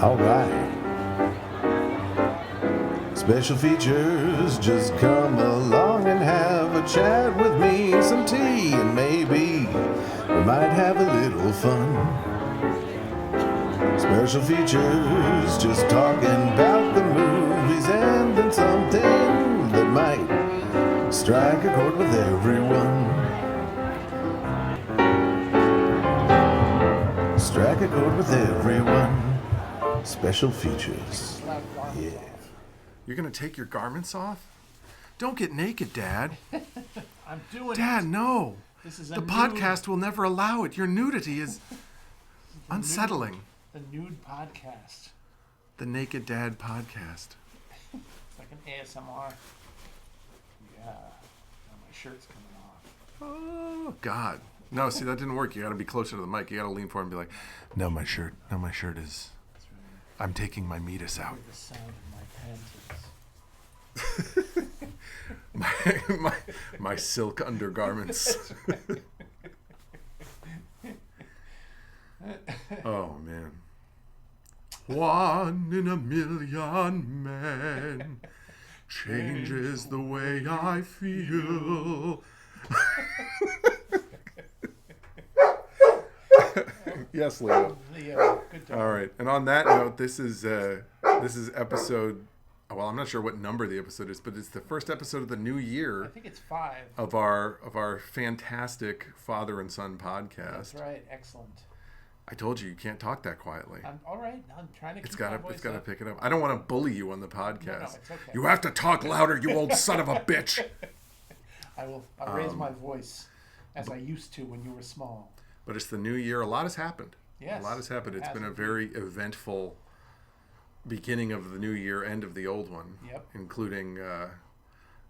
Alright. Special features, just come along and have a chat with me, some tea, and maybe we might have a little fun. Special features, just talking about the movies and then something that might strike a chord with everyone. Strike a chord with everyone. Special features. Yeah. You're going to take your garments off? Don't get naked, Dad. I'm doing Dad, it. no. This is the podcast will never allow it. Your nudity is unsettling. The nude podcast. The Naked Dad podcast. It's like an ASMR. Yeah. Now my shirt's coming off. Oh, God. No, see, that didn't work. You got to be closer to the mic. You got to lean forward and be like, no, my shirt is, That's right. I'm taking my meatus out. The sound of my panties. my silk undergarments. Oh, man. One in a million men changes the way I feel. Yes, Leo. Good job. All right. And on that note, this is episode. Well, I'm not sure what number the episode is, but it's the first episode of the new year. I think it's 5. Of our fantastic father and son podcast. That's right. Excellent. I told you can't talk that quietly. All right. I'm trying to keep It's my got voice to up. pick it up. I don't want to bully you on the podcast. No, it's okay. You have to talk louder, you old son of a bitch. I'll raise my voice as I used to when you were small. But it's the new year. A lot has happened. Yes. A lot has happened. It's been a indeed. very eventful beginning of the new year, end of the old one. Yep. Including,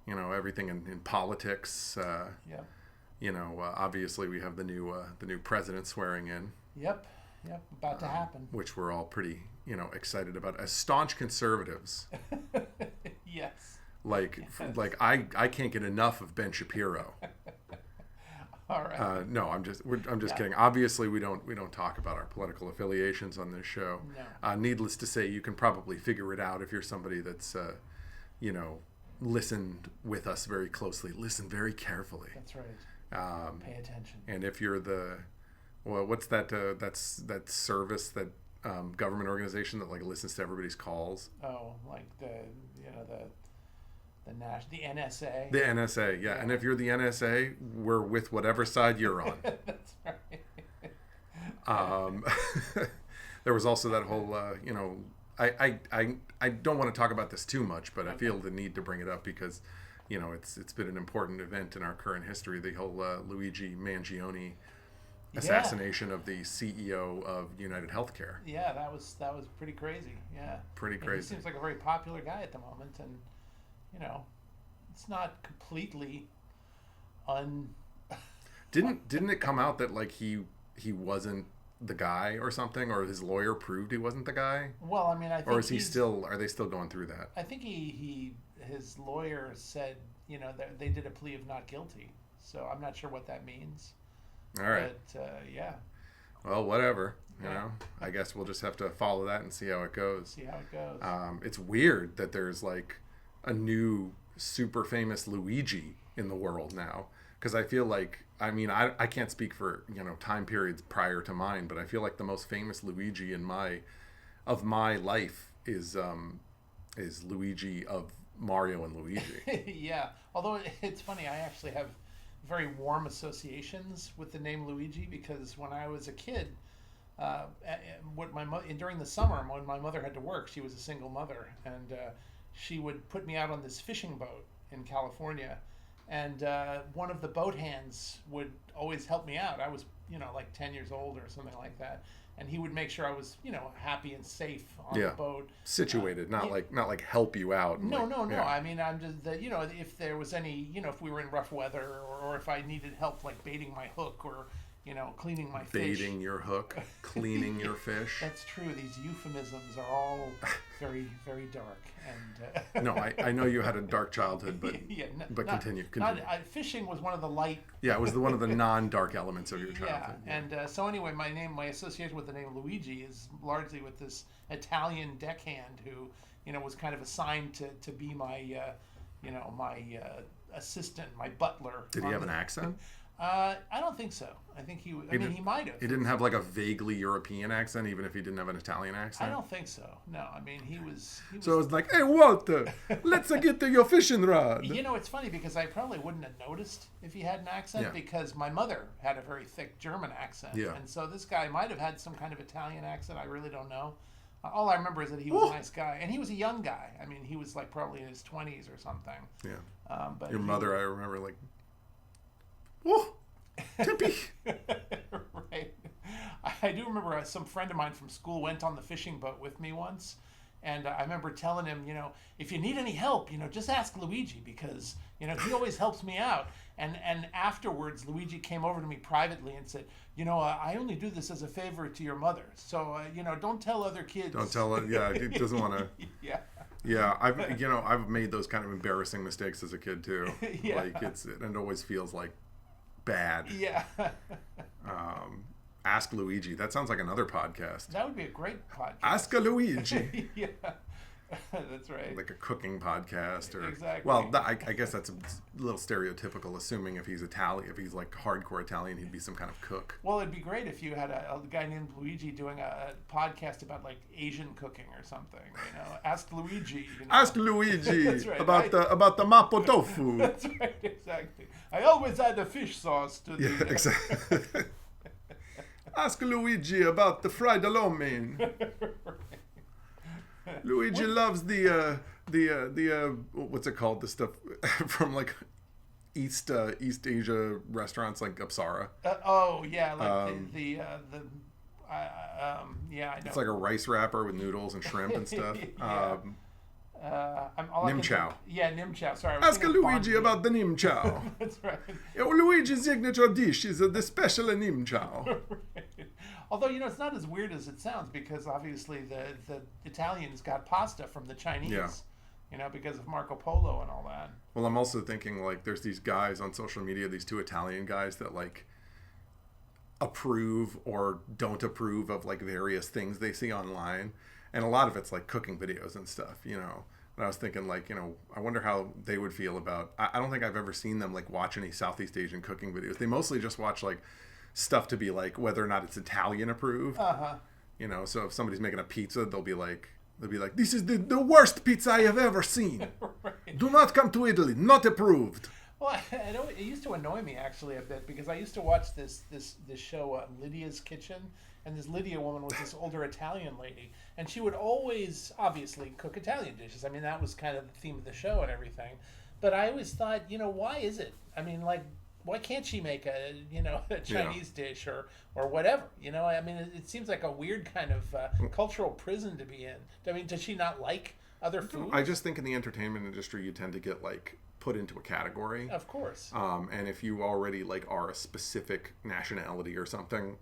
everything in politics. Yep. Obviously we have the new president swearing in. Yep. About to happen. Which we're all pretty, excited about. As staunch conservatives. Yes. Like I can't get enough of Ben Shapiro. All right. No, I'm just kidding. Obviously, we don't talk about our political affiliations on this show. No. Needless to say, you can probably figure it out if you're somebody that's, listened with us very closely. Listen very carefully. That's right. Pay attention. And if you're what's that? That's that service, that government organization that listens to everybody's calls. Oh, like the NSA. The NSA, yeah. And if you're the NSA, we're with whatever side you're on. That's right. There was also that whole, I don't want to talk about this too much, but I feel the need to bring it up because, it's been an important event in our current history. The whole Luigi Mangione assassination of the CEO of United Healthcare. Yeah, that was pretty crazy. Yeah. Pretty crazy. He seems like a very popular guy at the moment, and it's not completely Didn't it come out that he wasn't the guy or something, or his lawyer proved he wasn't the guy? Well, I mean, I think or are they still going through that? I think his lawyer said, that they did a plea of not guilty. So I'm not sure what that means. All right. But yeah. Well, whatever. I guess we'll just have to follow that and see how it goes. It's weird that there's a new super famous Luigi in the world now, because I feel I can't speak for time periods prior to mine, but I feel like the most famous Luigi of my life is Luigi of Mario and Luigi. Yeah, although it's funny, I actually have very warm associations with the name Luigi, because when I was a kid, during the summer when my mother had to work, she was a single mother, and she would put me out on this fishing boat in California, and one of the boat hands would always help me out. I was 10 years old or something like that, and he would make sure I was happy and safe on the boat, situated, not like help you out. No. I mean, I'm just that if there was any if we were in rough weather, or if I needed help baiting my hook, or cleaning my fish. Baiting your hook, cleaning your fish. That's true. These euphemisms are all very, very dark. And no, I know you had a dark childhood, but continue. Fishing was one of the light. Yeah, it was one of the non-dark elements of your childhood. Yeah, and so anyway, my association with the name Luigi is largely with this Italian deckhand who, was kind of assigned to be my, my assistant, my butler. Did he have an accent? I don't think so. I think he might have. He didn't have like a vaguely European accent, even if he didn't have an Italian accent? I don't think so. No, he was... So it was like, hey, Walter, let's get to your fishing rod. It's funny because I probably wouldn't have noticed if he had an accent because my mother had a very thick German accent. Yeah. And so this guy might have had some kind of Italian accent. I really don't know. All I remember is that he was a nice guy. And he was a young guy. He was like probably in his 20s or something. Yeah. But your mother, I remember like... Oh, Tippy. Right. I do remember some friend of mine from school went on the fishing boat with me once. And I remember telling him, if you need any help, just ask Luigi because, he always helps me out. And afterwards, Luigi came over to me privately and said, I only do this as a favor to your mother. So, don't tell other kids. Don't tell it. Yeah, he doesn't want to. Yeah. Yeah, I've made those kind of embarrassing mistakes as a kid too. Yeah. Like it always feels like bad. Yeah. Ask Luigi. That sounds like another podcast. That would be a great podcast. Ask a Luigi. Yeah. That's right. Like a cooking podcast or exactly. Well, I guess that's a little stereotypical. Assuming if he's Italian, if he's like hardcore Italian, he'd be some kind of cook. Well, it'd be great if you had a guy named Luigi doing a podcast about like Asian cooking or something. Ask Luigi. Ask Luigi right. about the mapo tofu. That's right. Exactly. I always add the fish sauce to the. Yeah, exactly. Ask Luigi about the fried alomine. Luigi loves the what's it called? The stuff from like East Asia restaurants like Apsara. Yeah, like I know. It's like a rice wrapper with noodles and shrimp and stuff. Yeah. Nim chow. Nim chow. Sorry. Ask Luigi about the nim chow. That's right. Luigi's signature dish is the special nim chow. Right. Although, it's not as weird as it sounds because obviously the Italians got pasta from the Chinese. Yeah. Because of Marco Polo and all that. Well, I'm also thinking like there's these guys on social media, these two Italian guys that like approve or don't approve of like various things they see online. And a lot of it's like cooking videos and stuff, And I was thinking like, I wonder how they would feel about, I don't think I've ever seen them like watch any Southeast Asian cooking videos. They mostly just watch like stuff to be like whether or not it's Italian approved. So if somebody's making a pizza, they'll be like, this is the worst pizza I have ever seen. Right. Do not come to Italy, not approved. Well, it used to annoy me actually a bit because I used to watch this show, Lydia's Kitchen, and this Lydia woman was this older Italian lady, and she would always obviously cook Italian dishes. That was kind of the theme of the show and everything. But I always thought, why is it? Why can't she make a Chinese dish or whatever? It seems like a weird kind of cultural prison to be in. Does she not like other food? I just think in the entertainment industry, you tend to get like put into a category. Of course. And if you already like are a specific nationality or something,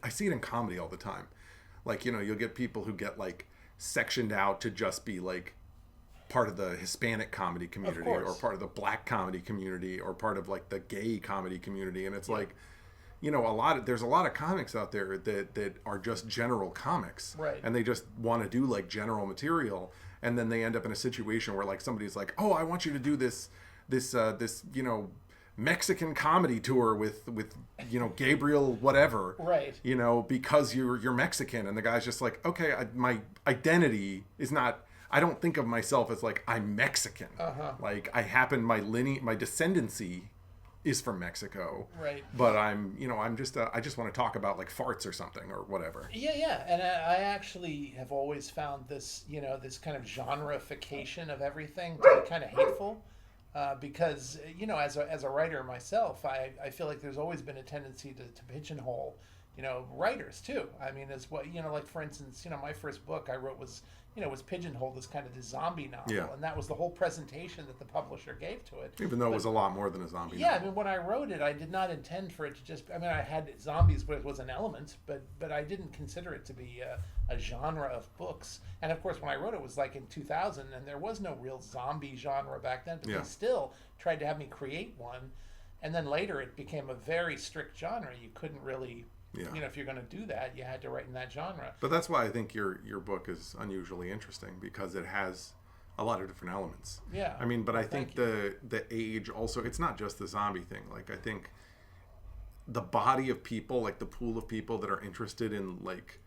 I see it in comedy all the time. Like, you'll get people who get like sectioned out to just be like part of the Hispanic comedy community or part of the black comedy community or part of like the gay comedy community. And it's like, there's a lot of comics out there that are just general comics. Right. And they just want to do like general material. And then they end up in a situation where like somebody's like, oh, I want you to do this Mexican comedy tour with Gabriel whatever, right? Because you're Mexican, and the guy's just like, okay, my identity is not. I don't think of myself as like I'm Mexican. Like I happen my descendancy is from Mexico, right? But I'm just I just want to talk about like farts or something or whatever. Yeah, and I actually have always found this this kind of genreification of everything to be kind of hateful. Because, as a writer myself, I feel like there's always been a tendency to pigeonhole, writers too. I mean, as what like for instance, my first book I wrote was was pigeonholed as kind of the zombie novel, and that was the whole presentation that the publisher gave to it. Even though it was a lot more than a zombie novel. I mean, when I wrote it, I did not intend for it to just. I mean, I had zombies, but it was an element, but I didn't consider it to be a genre of books. And of course, when I wrote it, was like in 2000, and there was no real zombie genre back then. But they still tried to have me create one, and then later it became a very strict genre. You couldn't really. If you're going to do that, you had to write in that genre. But that's why I think your book is unusually interesting, because it has a lot of different elements. Yeah. I mean, but I think the age also, it's not just the zombie thing. Like, I think the body of people, like the pool of people that are interested in like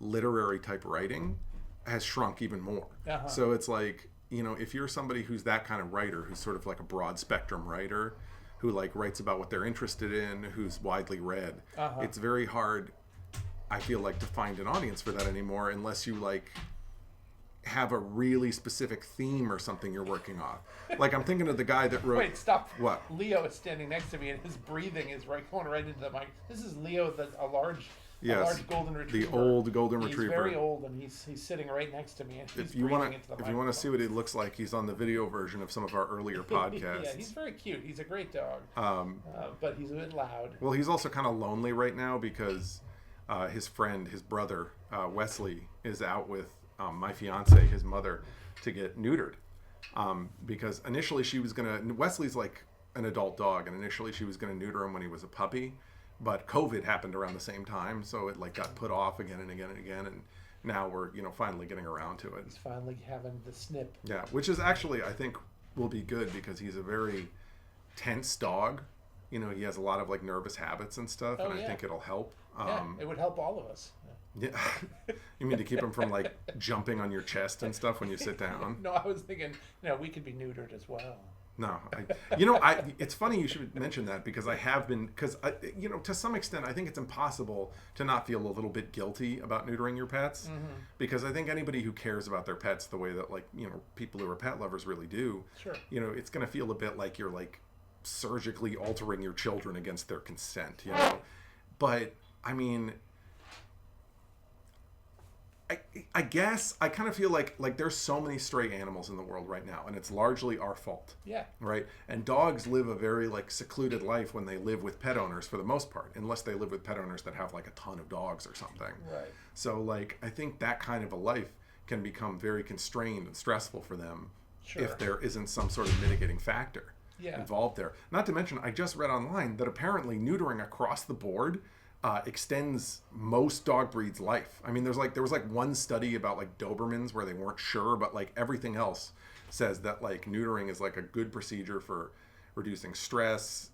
literary type writing has shrunk even more. So it's like, if you're somebody who's that kind of writer, who's sort of like a broad spectrum writer, who like writes about what they're interested in, who's widely read. It's very hard, I feel like, to find an audience for that anymore unless you like have a really specific theme or something you're working on. Like, I'm thinking of the guy that wrote... Wait, stop. What? Leo is standing next to me and his breathing is going right into the mic. This is Leo, a large golden retriever. The old golden retriever. He's very old, and he's sitting right next to me, and he's breathing into the mic. If you want to see what he looks like, he's on the video version of some of our earlier podcasts. Yeah, he's very cute. He's a great dog, but he's a bit loud. Well, he's also kind of lonely right now because his friend, his brother, Wesley, is out with my fiance, his mother, to get neutered. Because initially she was going to... Wesley's like an adult dog, and initially she was going to neuter him when he was a puppy. But COVID happened around the same time, so it like got put off again and again and again, and now we're finally getting around to it. He's finally having the snip. Yeah, which is actually, I think, will be good because he's a very tense dog. He has a lot of like nervous habits and stuff, and I think it'll help. It would help all of us. Yeah, you mean to keep him from like jumping on your chest and stuff when you sit down? No, I was thinking, we could be neutered as well. No, it's funny you should mention that because I have been, because, to some extent, I think it's impossible to not feel a little bit guilty about neutering your pets, because I think anybody who cares about their pets the way that, like, people who are pet lovers really do, it's going to feel a bit like you're, like, surgically altering your children against their consent, But, I mean... I guess I kind of feel like there's so many stray animals in the world right now, and it's largely our fault. Yeah. Right? And dogs live a very like secluded life when they live with pet owners for the most part, unless they live with pet owners that have like a ton of dogs or something. Right. So like I think that kind of a life can become very constrained and stressful for them if there isn't some sort of mitigating factor involved there. Not to mention, I just read online that apparently neutering across the board extends most dog breeds' life. I mean, there was one study about like Dobermans where they weren't sure, but like everything else says that like neutering is like a good procedure for reducing stress,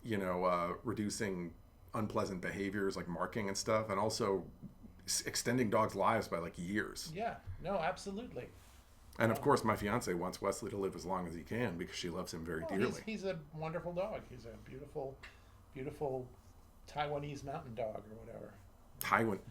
reducing unpleasant behaviors like marking and stuff, and also extending dogs' lives by like years. Yeah, no, absolutely. And of course, my fiance wants Wesley to live as long as he can because she loves him very dearly. He's a wonderful dog. He's a beautiful, beautiful Taiwanese mountain dog or whatever.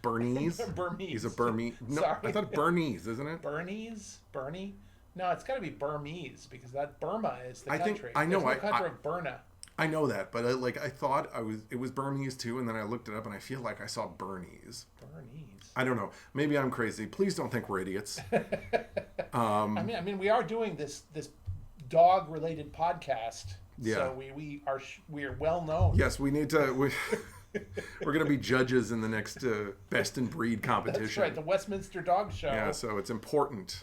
Burmese? Burmese. He's a Burmese. No, Sorry. I thought Bernese, isn't it? Bernie? No, it's got to be Burmese because that Burma is the country. I know. There's no country of Burma. I know that, but I thought it was Burmese too, and then I looked it up and I feel like I saw Bernese. I don't know. Maybe I'm crazy. Please don't think we're idiots. I mean, we are doing this dog-related podcast. Yeah. So we are well known. Yes, we need to. We're going to be judges in the next Best in Breed competition. That's right, the Westminster Dog Show. Yeah, so it's important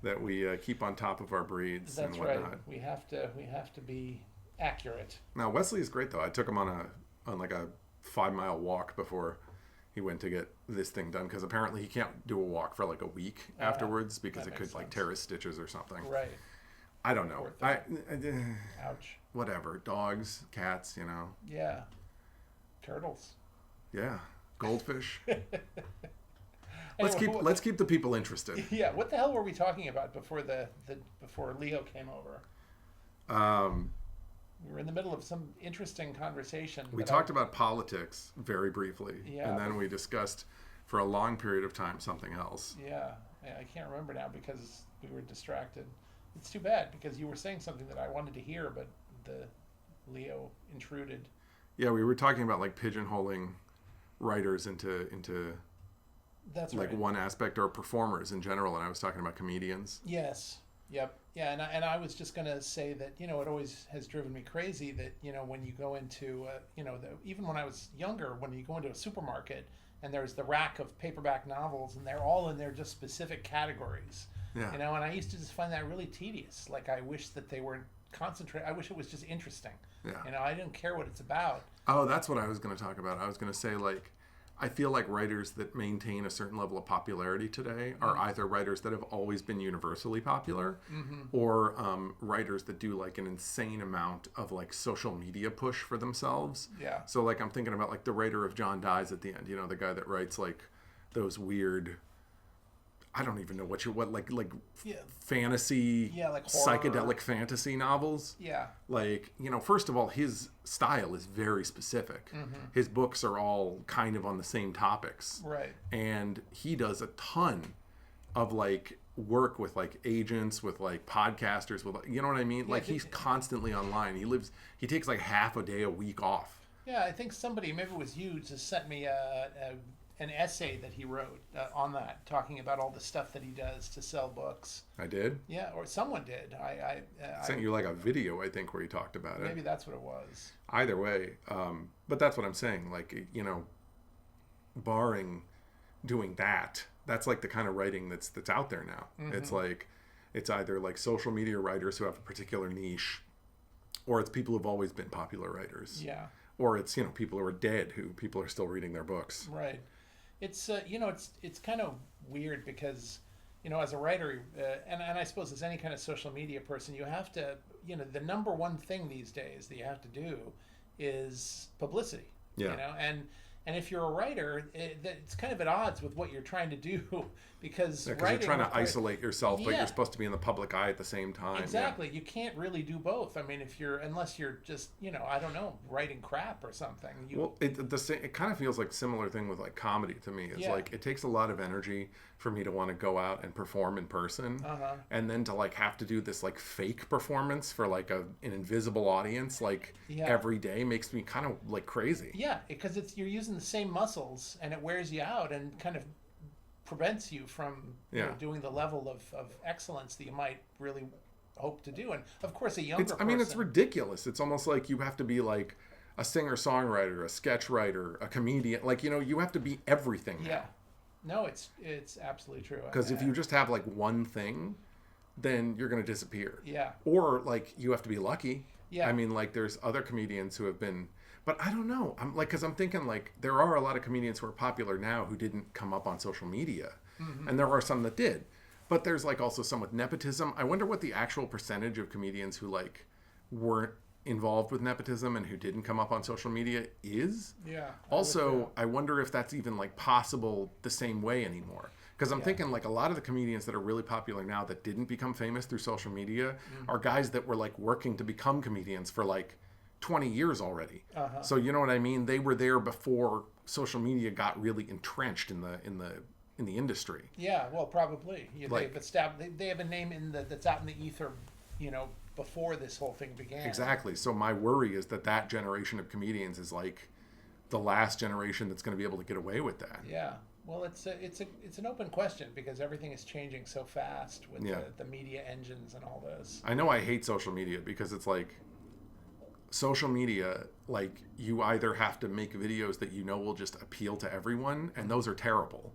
that we keep on top of our breeds and whatnot. That's right. We have to be accurate. Now Wesley is great though. I took him on like a 5-mile walk before he went to get this thing done because apparently he can't do a walk for like a week afterwards because it could like tear his stitches or something. Right. I don't know. Ouch. Whatever. Dogs, cats, Yeah. Turtles. Yeah. Goldfish. Let's keep the people interested. Yeah. What the hell were we talking about before before Leo came over? We were in the middle of some interesting conversation. We talked about politics very briefly, and then we discussed for a long period of time something else. Yeah, I can't remember now because we were distracted. It's too bad because you were saying something that I wanted to hear, but the Leo intruded. Yeah, we were talking about like pigeonholing writers into That's like right. one aspect, or performers in general. And I was talking about comedians. Yes. Yep. Yeah, and I was just going to say that, it always has driven me crazy that, when you go into, even when I was younger, when you go into a supermarket and there's the rack of paperback novels and they're all in their just specific categories, Yeah. and I used to just find that really tedious. Like, I wish that they weren't concentrated. I wish it was just interesting. Yeah. I didn't care what it's about. Oh, that's what I was going to talk about. I was going to say, like, I feel like writers that maintain a certain level of popularity today are either writers that have always been universally popular, or writers that do like an insane amount of like social media push for themselves. Yeah. So like I'm thinking about like the writer of John Dies at the End, the guy that writes like those weird, I don't even know what fantasy, like horror. psychedelic fantasy novels. Yeah. Like, first of all, his style is very specific. His books are all kind of on the same topics. Right. And he does a ton of like work with like agents, with like podcasters, with, you know what I mean? Yeah, like he's constantly online. He takes like half a day a week off. Yeah, I think somebody, maybe it was you, just sent me an essay that he wrote on that, talking about all the stuff that he does to sell books. I did? Yeah, or someone did. I sent you like a video, I think, where he talked about it. Maybe that's what it was. Either way. But that's what I'm saying. Like, barring doing that, that's like the kind of writing that's out there now. It's like, it's either like social media writers who have a particular niche, or it's people who've always been popular writers. Yeah. Or it's, people who are dead, who people are still reading their books. Right. It's it's kind of weird because, as a writer, and I suppose as any kind of social media person, you have to, the number one thing these days that you have to do is publicity. Yeah. And if you're a writer, it's kind of at odds with what you're trying to do, because you're trying to isolate yourself, but you're supposed to be in the public eye at the same time. Exactly. Yeah. You can't really do both. I mean, unless you're just, I don't know, writing crap or something. It kind of feels like a similar thing with like comedy to me. It's like, it takes a lot of energy for me to want to go out and perform in person, and then to like have to do this like fake performance for like an invisible audience like every day makes me kind of like crazy. Yeah, because you're using the same muscles and it wears you out and kind of prevents you from doing the level of excellence that you might really hope to do. And of course, a younger person... it's ridiculous. It's almost like you have to be like a singer-songwriter, a sketch writer, a comedian. Like, you have to be everything now. Yeah. No, it's absolutely true. Because if you just have like one thing, then you're going to disappear. Yeah. Or like you have to be lucky. Yeah. I mean, like there's other comedians who have been, but I don't know. I'm like, because I'm thinking like there are a lot of comedians who are popular now who didn't come up on social media, and there are some that did. But there's like also some with nepotism. I wonder what the actual percentage of comedians who like weren't involved with nepotism and who didn't come up on social media is. Yeah. Also, I wonder if that's even like possible the same way anymore. Because I'm thinking like a lot of the comedians that are really popular now that didn't become famous through social media are guys that were like working to become comedians for like 20 years already. So you know what I mean? They were there before social media got really entrenched in the industry. Yeah, well, probably. They have a name that's out in the ether, before this whole thing began. Exactly. So my worry is that generation of comedians is like the last generation that's going to be able to get away with that. Yeah. Well, it's an open question because everything is changing so fast with the media engines and all this. I know I hate social media because it's like social media, like you either have to make videos that will just appeal to everyone, and those are terrible,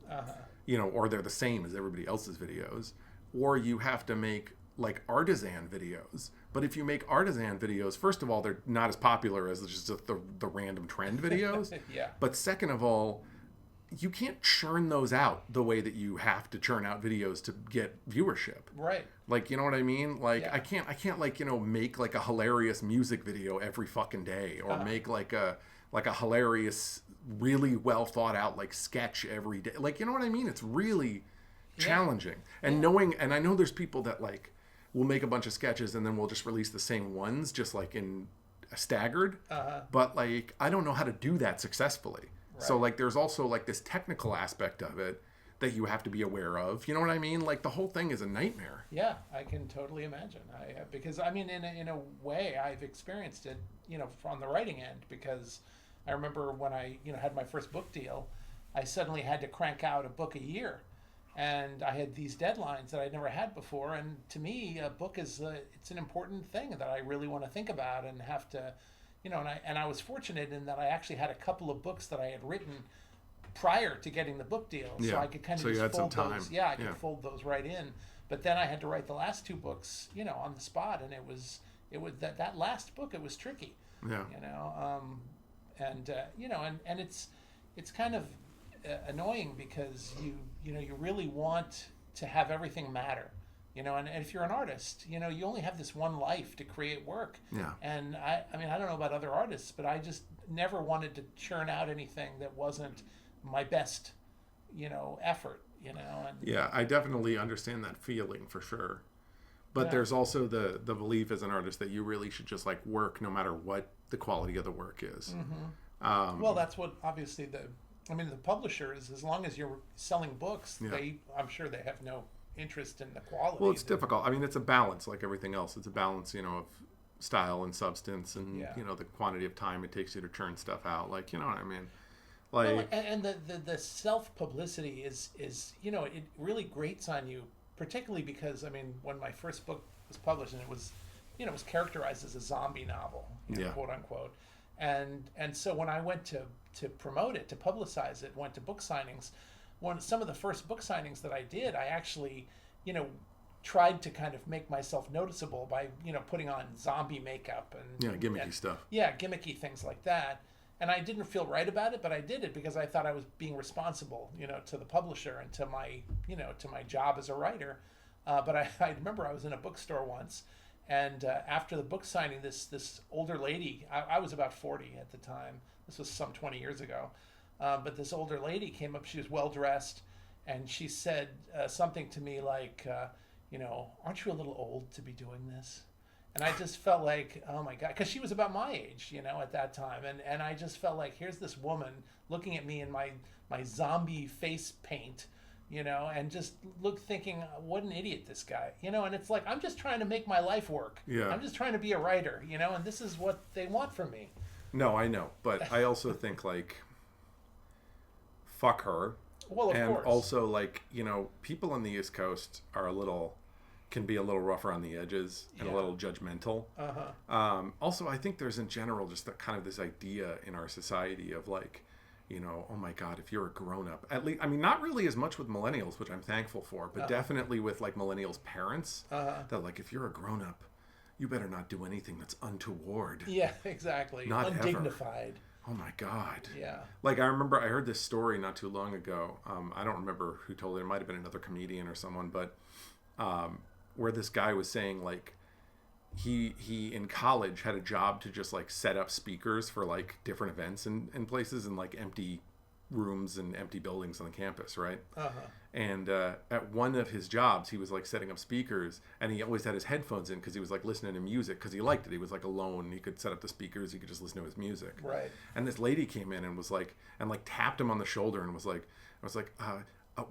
or they're the same as everybody else's videos, or you have to make like artisan videos. But if you make artisan videos, first of all, they're not as popular as just the random trend videos. Yeah. But second of all, you can't churn those out the way that you have to churn out videos to get viewership. Right. Like, you know what I mean? Like, I can't like, make like a hilarious music video every fucking day, or make like a hilarious, really well thought out like sketch every day. Like, you know what I mean? It's really challenging. And and I know there's people that like will make a bunch of sketches and then we'll just release the same ones just like in staggered. But like, I don't know how to do that successfully. Right. So like there's also like this technical aspect of it that you have to be aware of. You know what I mean? Like the whole thing is a nightmare. Yeah, I can totally imagine. Because I mean, in a way, I've experienced it, on the writing end, because I remember when I, had my first book deal, I suddenly had to crank out a book a year. And I had these deadlines that I'd never had before. And to me, a book is it's an important thing that I really want to think about and have to, and I was fortunate in that I actually had a couple of books that I had written prior to getting the book deal, so I could kind of just fold those. Yeah, I could fold those right in. But then I had to write the last two books, on the spot, and it was that last book. It was tricky. Yeah. And it's kind of annoying because you really want to have everything matter. And if you're an artist, you only have this one life to create work. Yeah. And I don't know about other artists, but I just never wanted to churn out anything that wasn't my best, effort, And yeah, I definitely understand that feeling for sure. But there's also the belief as an artist that you really should just like work no matter what the quality of the work is. Mm-hmm. Well, that's what obviously the publishers, as long as you're selling books, I'm sure they have no interest in the quality. Well, it's difficult. It's a balance like everything else. It's a balance, of style and substance and, the quantity of time it takes you to churn stuff out. Like, you know what I mean? Like, well, and the self-publicity is it really grates on you, particularly because, when my first book was published and it was, it was characterized as a zombie novel, quote unquote. And so when I went to promote it, to publicize it, went to book signings, some of the first book signings that I did, I actually, tried to kind of make myself noticeable by, putting on zombie makeup and gimmicky stuff. Yeah, gimmicky things like that. And I didn't feel right about it, but I did it because I thought I was being responsible, to the publisher and to my, to my job as a writer. But I remember I was in a bookstore once, and after the book signing, this older lady, I was about 40 at the time. This was some 20 years ago. But this older lady came up. She was well dressed, and she said something to me like, aren't you a little old to be doing this? And I just felt like, oh my God, because she was about my age, at that time. And I just felt like, here's this woman looking at me in my zombie face paint, and just thinking, what an idiot this guy, and it's like, I'm just trying to make my life work. Yeah. I'm just trying to be a writer, and this is what they want from me. No, I know. But I also think, like, fuck her. Well, of course. And also, like, people on the East Coast can be a little rough around the edges and a little judgmental. Also, I think there's in general just that kind of this idea in our society of like, oh my God, if you're a grown up, at least, not really as much with millennials, which I'm thankful for, but definitely with like millennials' parents, that like, if you're a grown up, you better not do anything that's untoward. Yeah, exactly. Not undignified. Ever. Oh my God. Yeah. Like, I remember I heard this story not too long ago. I don't remember who told it. It might have been another comedian or someone, but where this guy was saying like he in college had a job to just like set up speakers for like different events and places in like empty rooms and empty buildings on the campus, right? And at one of his jobs, he was like setting up speakers, and he always had his headphones in because he was like listening to music because he liked it. He was like alone. He could set up the speakers. He could just listen to his music. Right. And this lady came in and was like, tapped him on the shoulder and was like,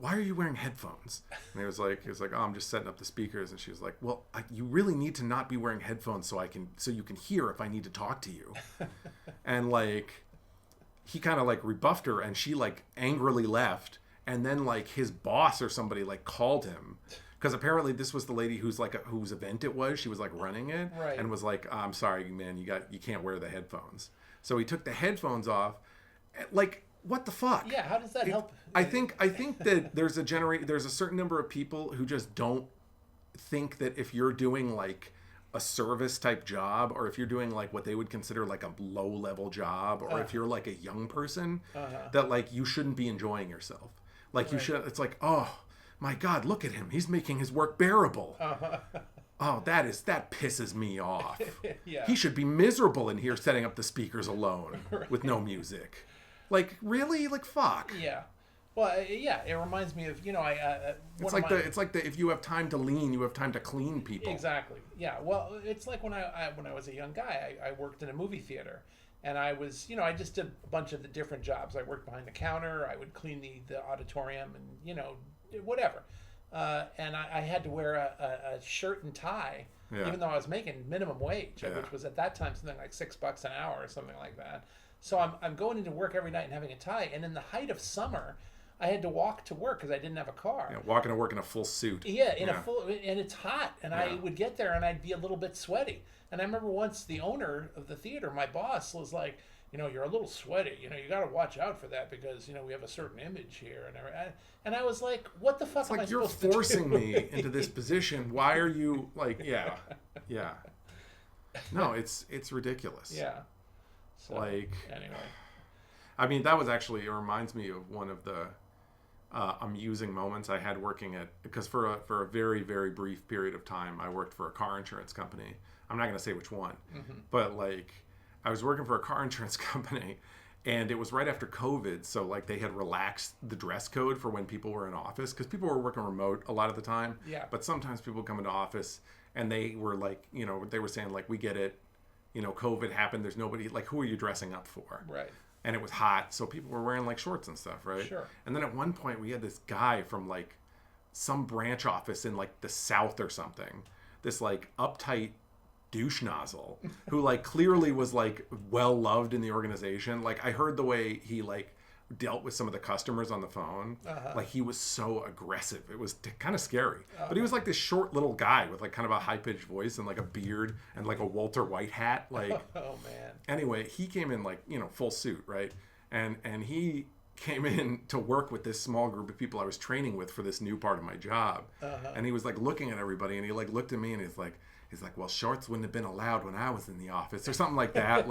why are you wearing headphones? And he was like, oh, I'm just setting up the speakers. And she was like, well, you really need to not be wearing headphones so you can hear if I need to talk to you. And like, he kind of like rebuffed her, and she like angrily left. And then like his boss or somebody like called him, because apparently this was the lady whose event it was. She was like running it, right. And was like, I'm sorry, man, you can't wear the headphones. So he took the headphones off. Like, what the fuck? Yeah, how does that help? I think that there's a certain number of people who just don't think that if you're doing like a service type job, or if you're doing like what they would consider like a low level job, or if you're like a young person, that like you shouldn't be enjoying yourself. Like, right. You should. It's like, oh my God, look at him. He's making his work bearable. Oh, that pisses me off. Yeah. He should be miserable in here setting up the speakers alone right. with no music. Like, really? Like, fuck. Yeah. Well, yeah, it reminds me of, it's like the if you have time to lean, you have time to clean people. Exactly. Yeah. Well, it's like when I was a young guy, I worked in a movie theater, and I was, I just did a bunch of the different jobs. I worked behind the counter. I would clean the auditorium and, whatever. And I had to wear a shirt and tie, even though I was making minimum wage, which was at that time something like $6 an hour or something like that. So I'm going into work every night and having a tie. And in the height of summer, I had to walk to work because I didn't have a car. Yeah, walking to work in a full suit. Yeah, in a full, and it's hot, and I would get there and I'd be a little bit sweaty. And I remember once the owner of the theater, my boss, was like, you're a little sweaty. You got to watch out for that because we have a certain image here, and I was like, what the fuck am I supposed to do? You're forcing me into this position. Why are you like? Yeah. No, it's ridiculous. Yeah. So, anyway. I mean, that was actually, it reminds me of one of the amusing moments I had working because for a very, very brief period of time, I worked for a car insurance company. I'm not going to say which one, but I was working for a car insurance company, and it was right after COVID. So they had relaxed the dress code for when people were in office, because people were working remote a lot of the time. Yeah. But sometimes people come into office and they were they were saying we get it, COVID happened. There's nobody, who are you dressing up for? Right. And it was hot, so people were wearing shorts and stuff, right? Sure. And then at one point we had this guy from some branch office in the South or something, this uptight douche nozzle who clearly was well loved in the organization. I heard the way he dealt with some of the customers on the phone. He was so aggressive. It was kind of scary. But he was this short little guy with kind of a high-pitched voice and a beard and a Walter White hat. Oh man. Anyway, he came in full suit, right? And he came in to work with this small group of people I was training with for this new part of my job. And he was looking at everybody, and he looked at me, and he's like, well, shorts wouldn't have been allowed when I was in the office, or something like that.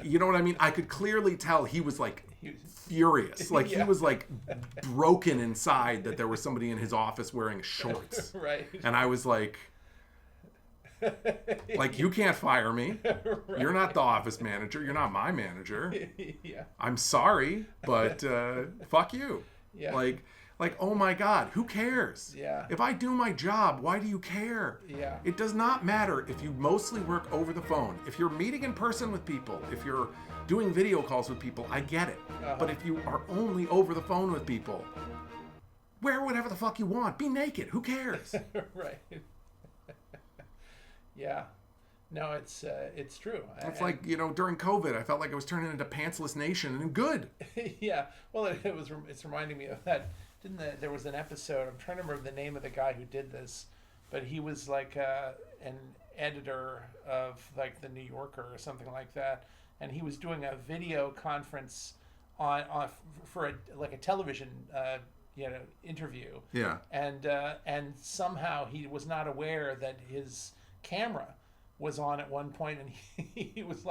You know what I mean? I could clearly tell he was furious. He was broken inside that there was somebody in his office wearing shorts. Right. And I was you can't fire me. Right. You're not the office manager. You're not my manager. Yeah. I'm sorry, but fuck you. Yeah. Oh my God, who cares? Yeah. If I do my job, why do you care? Yeah. It does not matter if you mostly work over the phone. If you're meeting in person with people, if you're doing video calls with people, I get it. But if you are only over the phone with people, wear whatever the fuck you want. Be naked. Who cares? Right. Yeah. No, it's true. It's during COVID, I felt like I was turning into Pantsless Nation, and good. Yeah. Well, it's reminding me of that. There was an episode, I'm trying to remember the name of the guy who did this, but he was an editor of the New Yorker or something like that, and he was doing a video conference for a television interview. Yeah. And somehow he was not aware that his camera was on at one point, and he was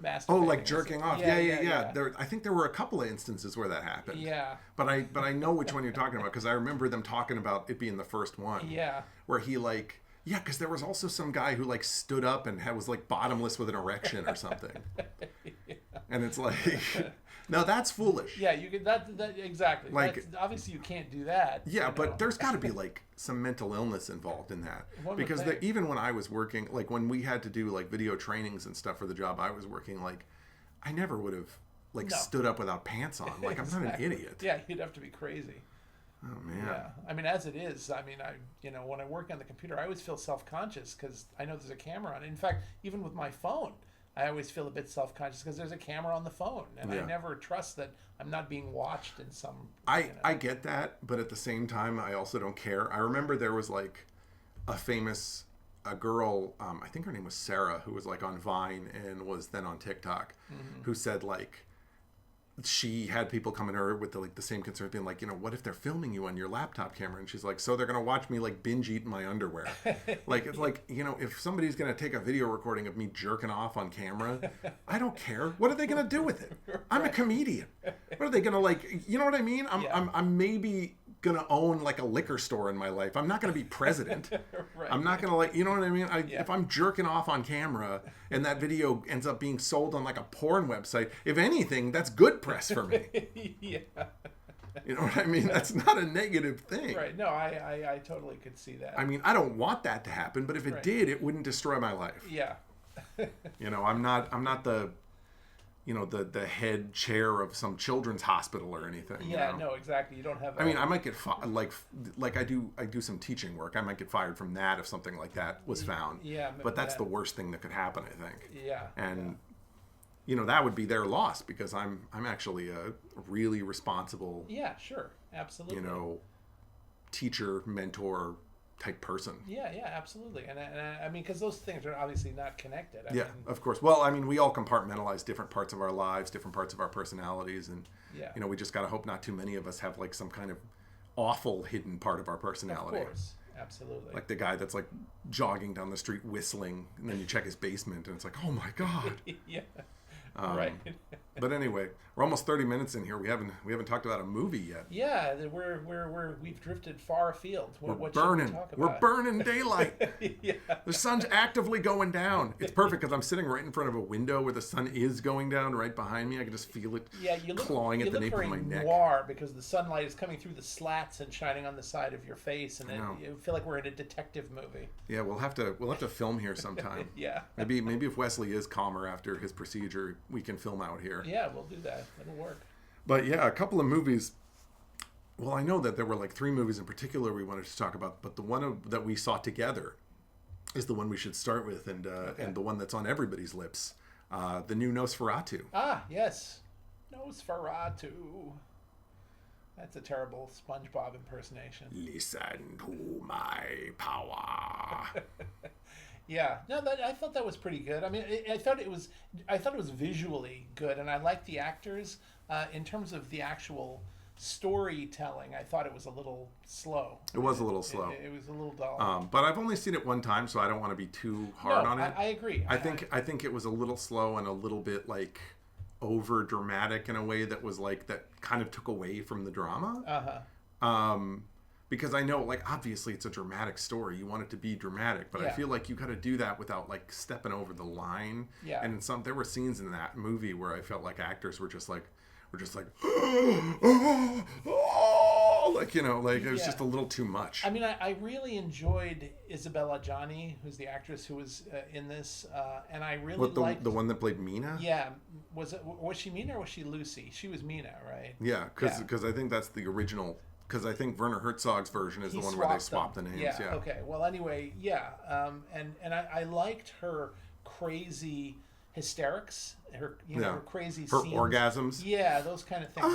masturbating. Oh, jerking off. Yeah. Yeah. I think there were a couple of instances where that happened. Yeah. But I know which one you're talking about, because I remember them talking about it being the first one. Yeah. Where he because there was also some guy who stood up and was bottomless with an erection or something. Yeah. And it's no, that's foolish. Yeah, you can that exactly. Obviously you can't do that. Yeah, but there's got to be some mental illness involved in that, because even when I was working, when we had to do video trainings and stuff for the job I was working, I never would have stood up without pants on. I'm Exactly. not an idiot. Yeah, you'd have to be crazy. Oh man. Yeah, I mean, as it is, I when I work on the computer, I always feel self-conscious because I know there's a camera on it. In fact, even with my phone, I always feel a bit self-conscious because there's a camera on the phone, and I never trust that I'm not being watched in some. I get that, but at the same time, I also don't care. I remember there was a girl, I think her name was Sarah, who was on Vine and was then on TikTok, who said she had people come in her with the same concern, being what if they're filming you on your laptop camera? And she's so they're gonna watch me binge eat in my underwear. It's if somebody's gonna take a video recording of me jerking off on camera, I don't care. What are they gonna do with it? I'm a comedian. What are they gonna you know what I mean? I'm maybe gonna own a liquor store in my life. I'm not gonna be president. Right. I'm not gonna you know what I mean? If I'm jerking off on camera and that video ends up being sold on a porn website, if anything, that's good press for me. Yeah. You know what I mean? That's not a negative thing. Right. No, I totally could see that. I mean, I don't want that to happen, but if it did, it wouldn't destroy my life. Yeah. I'm not the the head chair of some children's hospital or anything. Yeah, no, exactly. You don't have. I mean, I might get I do some teaching work. I might get fired from that if something like that was found. Yeah, but that's the worst thing that could happen, I think. Yeah. And that would be their loss because I'm actually a really responsible, Yeah, sure, absolutely. teacher, mentor type person. Yeah, absolutely. And I mean, because those things are obviously not connected. I Yeah, mean, of course. Well, I mean, we all compartmentalize different parts of our lives, different parts of our personalities, and yeah, we just gotta hope not too many of us have like some kind of awful hidden part of our personality. of course, absolutely. Like the guy that's like jogging down the street whistling, and then you check his basement, and it's like, oh my god. Yeah, right. But anyway, we're almost 30 minutes in here. We haven't talked about a movie yet. Yeah, we've drifted far afield. We're What burning. should we talk about? We're burning daylight. Yeah. The sun's actively going down. It's perfect because I'm sitting right in front of a window where the sun is going down right behind me. I can just feel it clawing at the nape of my neck. Noir because the sunlight is coming through the slats and shining on the side of your face, and you feel like we're in a detective movie. Yeah, we'll have to film here sometime. Yeah. Maybe if Wesley is calmer after his procedure, we can film out here. Yeah, we'll do that. It'll work. But yeah, a couple of movies. Well, I know that there were like 3 movies in particular we wanted to talk about, but the one that we saw together is the one we should start with, and the one that's on everybody's lips, the new Nosferatu. Ah, yes, Nosferatu. That's a terrible SpongeBob impersonation. Listen to my power. Yeah, no, I thought that was pretty good. I mean, I thought it was visually good, and I liked the actors. In terms of the actual storytelling, I thought it was a little slow. It was a little slow. It was a little dull. But I've only seen it one time, so I don't want to be too hard on it. I agree. I think it was a little slow and a little bit like over dramatic in a way that was like that kind of took away from the drama. Because I know, like, obviously it's a dramatic story. You want it to be dramatic, but I feel like you got to do that without like stepping over the line. Yeah. And there were scenes in that movie where I felt like actors were just like, like it was just a little too much. I mean, I really enjoyed Isabella Gianni, who's the actress who was in this, and I really liked the one that played Mina. Yeah, was she Mina or was she Lucy? She was Mina, right? Yeah, because I think that's the original. Because I think Werner Herzog's version is the one where they swapped the names. Yeah. Okay. Well, anyway, yeah. And I liked her crazy hysterics, her her crazy her scenes. Orgasms. Yeah, those kind of things.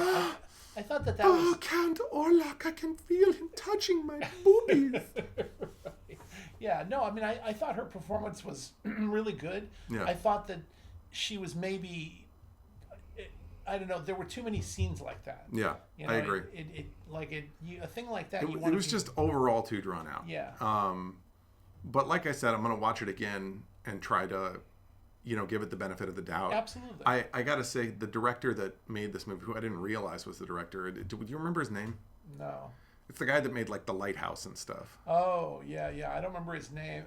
I thought that was. Count Orlok, I can feel him touching my boobies. Right. Yeah. No, I mean, I thought her performance was really good. Yeah. I thought that she was maybe. I don't know. There were too many scenes like that. Yeah, I agree. A thing like that. It was just overall too drawn out. Yeah. But like I said, I'm gonna watch it again and try to, give it the benefit of the doubt. Absolutely. I gotta say, the director that made this movie, who I didn't realize was the director, do you remember his name? No. It's the guy that made like The Lighthouse and stuff. Oh yeah. I don't remember his name.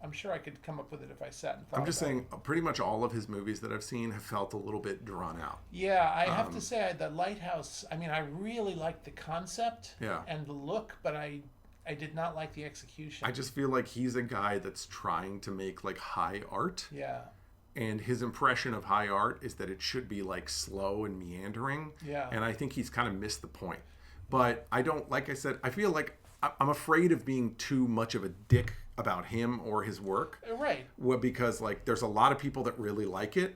I'm sure I could come up with it if I sat and thought. I'm just saying, pretty much all of his movies that I've seen have felt a little bit drawn out. Yeah, I have to say, The Lighthouse, I mean, I really liked the concept and the look, but I did not like the execution. I just feel like he's a guy that's trying to make like high art. Yeah. And his impression of high art is that it should be like slow and meandering. Yeah. And I think he's kind of missed the point. But I don't, like I said, I feel like I'm afraid of being too much of a dick about him or his work. Right. Well, because like there's a lot of people that really like it,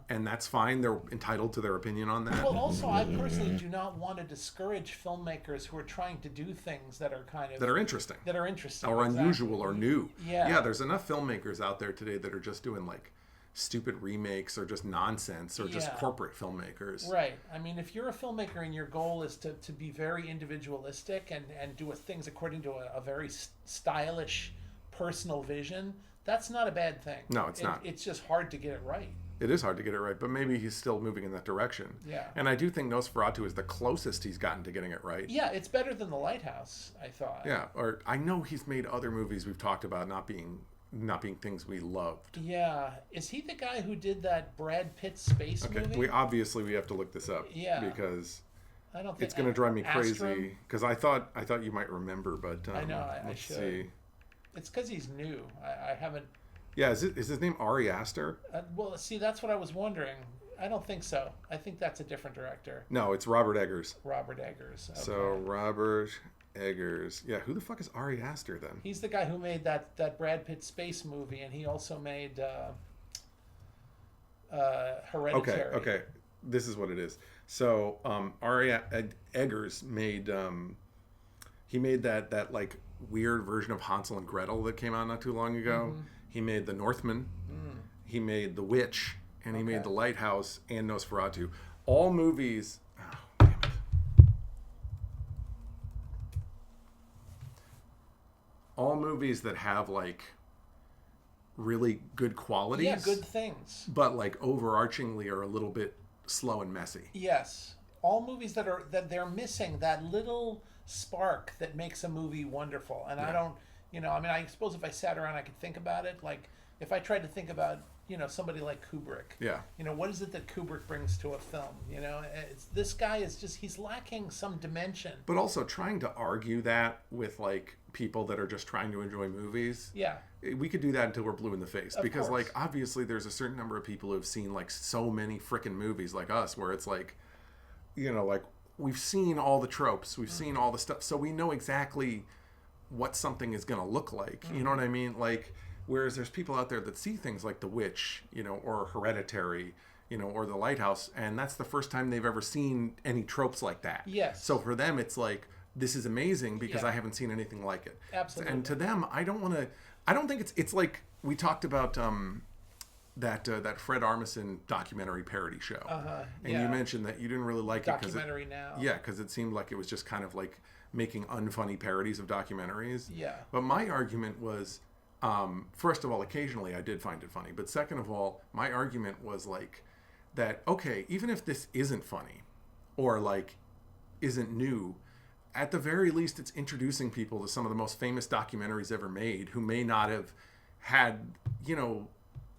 and that's fine. They're entitled to their opinion on that. Well, also, I personally do not want to discourage filmmakers who are trying to do things that are kind of that are interesting, or unusual or new. Yeah. There's enough filmmakers out there today that are just doing like stupid remakes or just nonsense or just corporate filmmakers. Right. I mean, if you're a filmmaker and your goal is to be very individualistic and do things according to a very stylish personal vision, that's not a bad thing. No, it's not. It's just hard to get it right. It is hard to get it right, but maybe he's still moving in that direction. Yeah. And I do think Nosferatu is the closest he's gotten to getting it right. Yeah, it's better than The Lighthouse, I thought. Yeah, or I know he's made other movies we've talked about not being things we loved. Yeah. Is he the guy who did that Brad Pitt space movie? We have to look this up. Yeah. Because I don't think it's going to drive me crazy. Astrum? Because I thought you might remember, but I know I let's should. see. It's because he's new. I haven't. Yeah, is his name Ari Aster? Well, see, that's what I was wondering. I don't think so. I think that's a different director. No, it's Robert Eggers. Robert Eggers. Okay. So Robert Eggers. Yeah, who the fuck is Ari Aster then? He's the guy who made that Brad Pitt space movie, and he also made Hereditary. Okay. This is what it is. So Ari Eggers made he made that like weird version of Hansel and Gretel that came out not too long ago. He made The Northman. He made The Witch, and he made The Lighthouse and Nosferatu. All movies. Oh, damn it. All movies that have like really good qualities. Yeah, good things. But like overarchingly are a little bit slow and messy. Yes. All movies that they're missing that little spark that makes a movie wonderful. And I don't, I suppose if I sat around I could think about it. Like if I tried to think about, somebody like Kubrick. Yeah. What is it that Kubrick brings to a film? This guy is just, he's lacking some dimension. But also trying to argue that with like people that are just trying to enjoy movies. Yeah. We could do that until we're blue in the face. Of Because course. like obviously there's a certain number of people who have seen like so many freaking movies like us where it's like, like we've seen all the tropes, we've seen all the stuff, so we know exactly what something is going to look like. You know what I mean? Like, whereas there's people out there that see things like The Witch, or Hereditary, or The Lighthouse, and that's the first time they've ever seen any tropes like that. Yes. So for them, it's like, this is amazing because Yeah. I haven't seen anything like it. Absolutely. And to them, I don't think it's like, we talked about that Fred Armisen documentary parody show. And you mentioned that you didn't really like Documentary Now. Yeah, because it seemed like it was just kind of like making unfunny parodies of documentaries. Yeah. But my argument was, first of all, occasionally I did find it funny. But second of all, my argument was like that, okay, even if this isn't funny or like isn't new, at the very least it's introducing people to some of the most famous documentaries ever made who may not have had,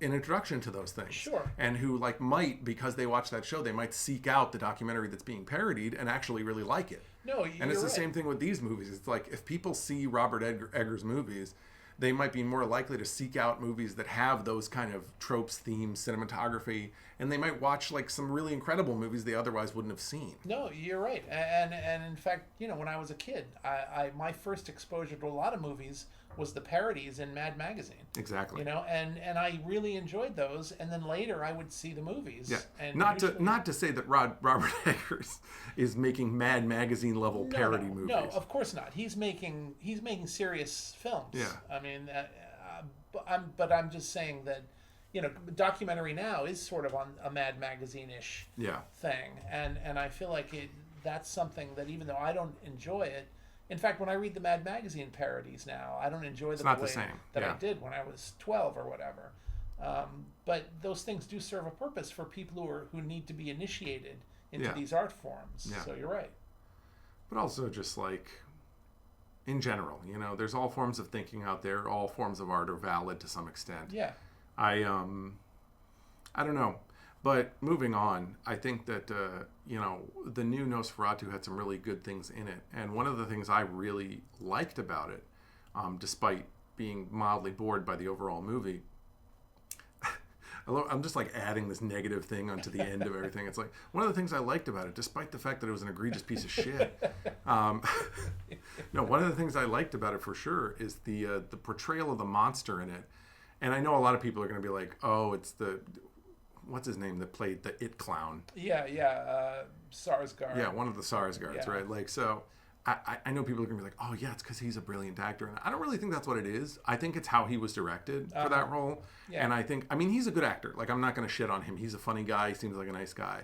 an introduction to those things. Sure. And who like might, because they watch that show, they might seek out the documentary that's being parodied and actually really like it. No, And it's the same thing with these movies. It's like if people see Robert Eggers movies, they might be more likely to seek out movies that have those kind of tropes, themes, cinematography, and they might watch like some really incredible movies they otherwise wouldn't have seen. No, you're right. And in fact, when I was a kid, I my first exposure to a lot of movies was the parodies in Mad Magazine. Exactly. And I really enjoyed those. And then later I would see the movies. Yeah. And Not to say that Robert Eggers is making Mad Magazine level parody movies. No, of course not. He's making serious films. Yeah. I mean, but I'm just saying that, Documentary Now is sort of on a Mad Magazine-ish thing. And I feel like that's something that even though I don't enjoy it, in fact, when I read the Mad Magazine parodies now, I don't enjoy them the way that I did when I was 12 or whatever. But those things do serve a purpose for people who need to be initiated into these art forms. Yeah. So you're right. But also just like, in general, there's all forms of thinking out there. All forms of art are valid to some extent. Yeah. I don't know. But moving on, I think that, the new Nosferatu had some really good things in it. And one of the things I really liked about it, despite being mildly bored by the overall movie, I'm just like adding this negative thing onto the end of everything. It's like, one of the things I liked about it, despite the fact that it was an egregious piece of shit, one of the things I liked about it for sure is the portrayal of the monster in it. And I know a lot of people are going to be like, oh, it's what's his name that played the It Clown? Yeah, Sarsgaard. Yeah, one of the Sarsgaards, right? Like, so I know people are going to be like, oh, yeah, it's because he's a brilliant actor. And I don't really think that's what it is. I think it's how he was directed for that role. Yeah. And he's a good actor. Like, I'm not going to shit on him. He's a funny guy. He seems like a nice guy.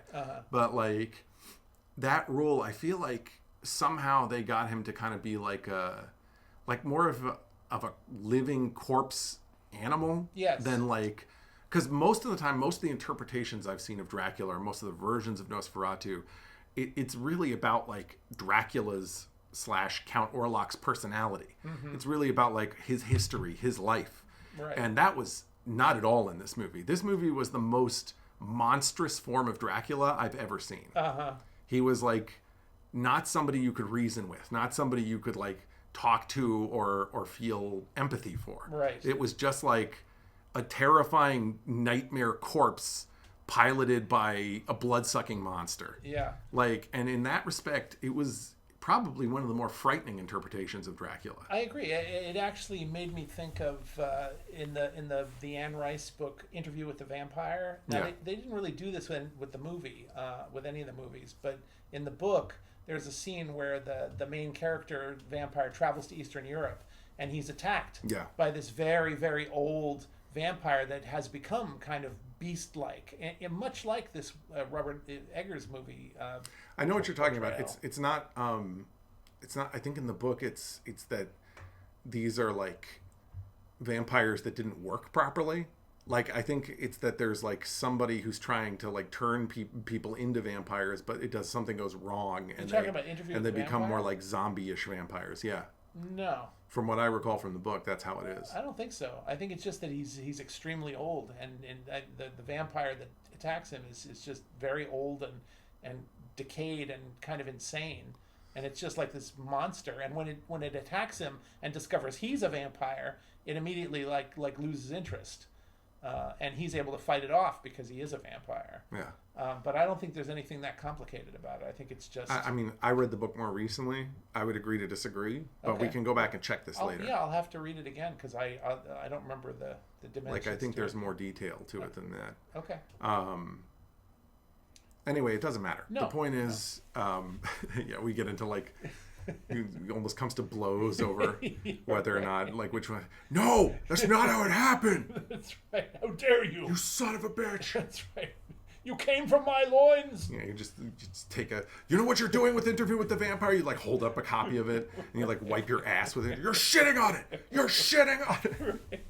But, like, that role, I feel like somehow they got him to kind of be like more of a living corpse animal. Yes. Than like... Because most of the time, most of the interpretations I've seen of Dracula, or most of the versions of Nosferatu, it's really about like Dracula's / Count Orlok's personality. Mm-hmm. It's really about like his history, his life. Right. And that was not at all in this movie. This movie was the most monstrous form of Dracula I've ever seen. He was like not somebody you could reason with, not somebody you could like talk to or feel empathy for. Right. It was just like a terrifying nightmare corpse piloted by a blood-sucking monster. Yeah. Like, and in that respect, it was probably one of the more frightening interpretations of Dracula. I agree. It actually made me think of in the Anne Rice book, Interview with the Vampire. Now, they didn't really do this with the movie, with any of the movies, but in the book, there's a scene where the main character, vampire, travels to Eastern Europe, and he's attacked by this very, very old vampire that has become kind of beast-like, and much like this Robert Eggers movie. I know what you're talking about. It's not. I think in the book, it's that these are like vampires that didn't work properly. Like, I think it's that there's like somebody who's trying to like turn people into vampires, but something goes wrong, and they become more like zombie-ish vampires. Yeah. No. From what I recall from the book, that's how it is. I don't think so. I think it's just that he's extremely old, and the vampire that attacks him is just very old and decayed and kind of insane, and it's just like this monster. And when it attacks him and discovers he's a vampire, it immediately like loses interest, and he's able to fight it off because he is a vampire. Yeah. But I don't think there's anything that complicated about it. I think it's just... I mean, I read the book more recently. I would agree to disagree, but we can go back and check this later. Yeah, I'll have to read it again because I don't remember the dimensions. Like, I think there's more detail to it than that. Okay. Anyway, it doesn't matter. No. The point is, we get into like... It almost comes to blows over whether or not, like, which one. No, that's not how it happened. That's right. How dare you? You son of a bitch. That's right. You came from my loins. Yeah, you just take you know what you're doing with Interview with the Vampire? You like hold up a copy of it and you like wipe your ass with it. You're shitting on it. You're shitting on it.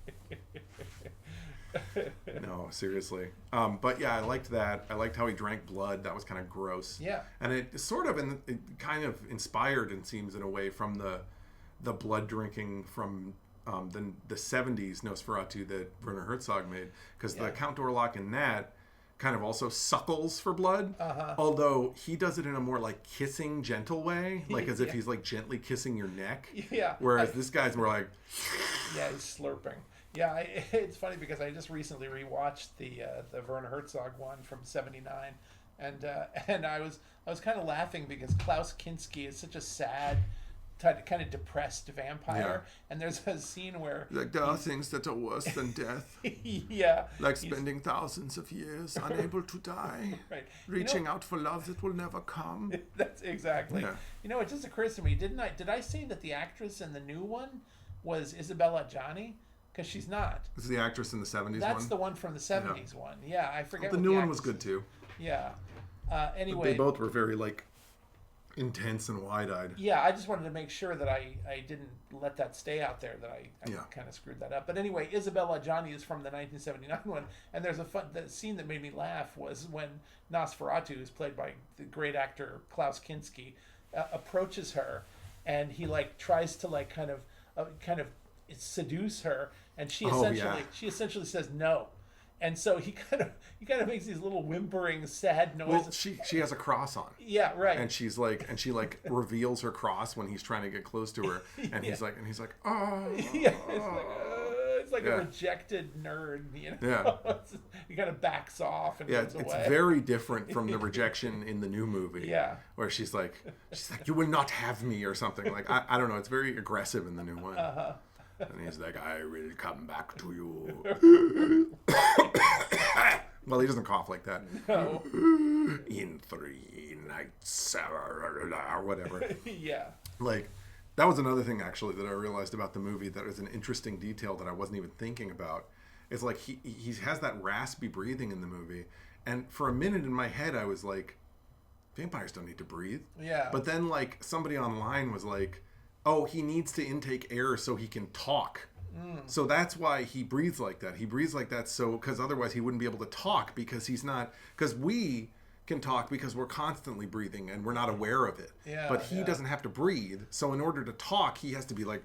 No, seriously. But yeah, I liked that. I liked how he drank blood. That was kind of gross. Yeah. And it sort of, it kind of inspired, it seems, in a way, from the blood drinking from the 70s Nosferatu that Werner Herzog made. Because the Count Orlok in that kind of also suckles for blood, although he does it in a more like kissing, gentle way, like as if he's like gently kissing your neck. Yeah. Whereas this guy's more like... Yeah, he's slurping. Yeah, it's funny because I just recently rewatched the Werner Herzog one from '79, and I was kind of laughing because Klaus Kinski is such a sad, kind of depressed vampire, and there's a scene where like there are things that are worse than death. Yeah, like spending thousands of years unable to die, right? Reaching out for love that will never come. That's exactly. Yeah. It just occurs to me, did I say that the actress in the new one was Isabella Adjani? Because she's not. This is the actress in the 70s one? That's the one from the 70s one. Yeah, I forget. The new one was good too. Yeah. Anyway. But they both were very like intense and wide-eyed. Yeah, I just wanted to make sure that I didn't let that stay out there, that I kind of screwed that up. But anyway, Isabella Adjani is from the 1979 one, and there's the scene that made me laugh was when Nosferatu, who's played by the great actor Klaus Kinski, approaches her, and he like tries to like kind of seduce her, and she essentially says no, and so he kind of makes these little whimpering sad noises. Well, she has a cross on. Yeah, right. And she reveals her cross when he's trying to get close to her, and he's like oh. Yeah, it's like a rejected nerd, Yeah. He kind of backs off and runs away. It's very different from the rejection in the new movie. Yeah. Where she's like, you will not have me or something. Like I don't know. It's very aggressive in the new one. And he's like, I will come back to you. Well, he doesn't cough like that. No. In 3 nights, or whatever. Yeah. Like, that was another thing, actually, that I realized about the movie that is an interesting detail that I wasn't even thinking about. It's like, he has that raspy breathing in the movie. And for a minute in my head, I was like, vampires don't need to breathe. Yeah. But then, like, somebody online was like, oh, he needs to intake air so he can talk. So that's why he breathes like that. He breathes like that because otherwise he wouldn't be able to talk because we can talk because we're constantly breathing and we're not aware of it. Yeah, but he doesn't have to breathe. So in order to talk, he has to be like,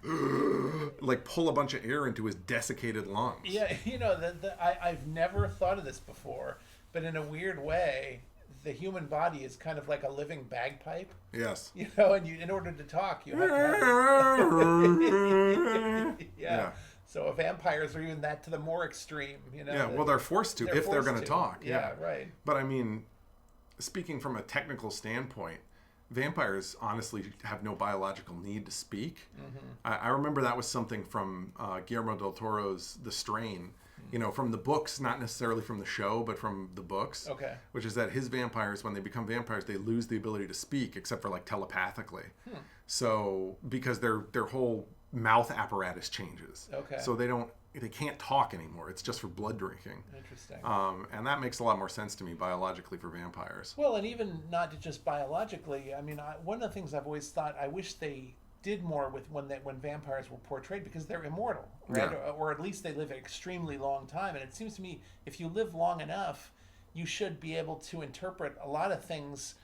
like pull a bunch of air into his desiccated lungs. Yeah, I've never thought of this before, but in a weird way, the human body is kind of like a living bagpipe. Yes. And in order to talk, you have to have... Yeah. So vampires are even that to the more extreme, Yeah, well, they're forced to if they're going to talk. Yeah, right. But I mean, speaking from a technical standpoint, vampires honestly have no biological need to speak. I remember that was something from Guillermo del Toro's The Strain, you know, from the books, not necessarily from the show, but from the books. Okay. Which is that his vampires, when they become vampires, they lose the ability to speak, except for like telepathically. So because their whole mouth apparatus changes. Okay. So they can't talk anymore. It's just for blood drinking. Interesting. And that makes a lot more sense to me biologically for vampires. Well, and even not just biologically. I mean, one of the things I've always thought, I wish they did more with when vampires were portrayed, because they're immortal, right? Yeah. Or at least they live an extremely long time. And it seems to me, if you live long enough, you should be able to interpret a lot of things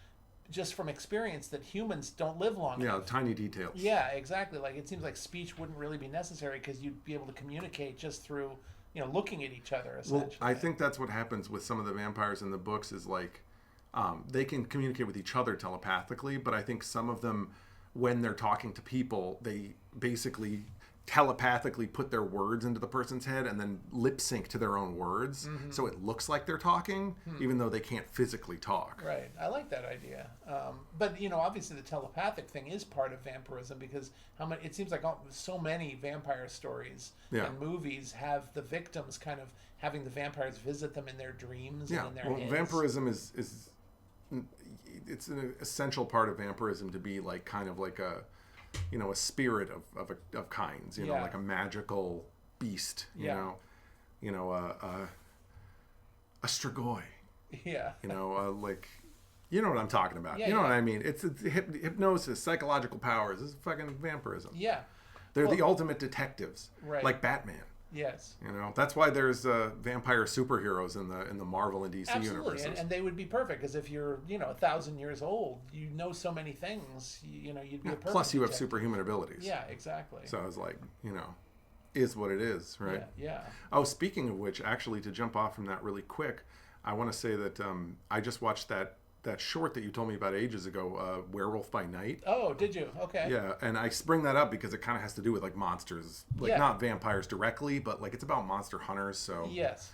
just from experience that humans don't live long enough. Tiny details. Yeah, exactly. Like, it seems like speech wouldn't really be necessary because you'd be able to communicate just through, looking at each other, essentially. Well, I think that's what happens with some of the vampires in the books is like they can communicate with each other telepathically, but I think some of them, when they're talking to people, they basically telepathically put their words into the person's head and then lip sync to their own words, so it looks like they're talking, even though they can't physically talk. Right. I like that idea. But obviously the telepathic thing is part of vampirism, because it seems like so many vampire stories and movies have the victims kind of having the vampires visit them in their dreams and in their heads. Vampirism is it's an essential part of vampirism to be like kind of like a spirit of kinds, like a magical beast, you know, a strigoi, like, you know what I'm talking about. You know what I mean? It's hypnosis, psychological powers. This is fucking vampirism. Yeah. They're the ultimate detectives, right. Like Batman. Yes. That's why there's vampire superheroes in the Marvel and DC universes. universes. And they would be perfect, because if you're 1,000 years old, you know so many things. You'd be a perfect. Plus, you have detective. superhuman abilities. Yeah, exactly. So it's like, is what it is, right? Yeah. Oh, speaking of which, actually, to jump off from that really quick, I want to say that I just watched that short that you told me about ages ago, Werewolf by Night. Oh, did you? Okay. Yeah, and I bring that up because it kind of has to do with like monsters, like not vampires directly, but like it's about monster hunters. So yes.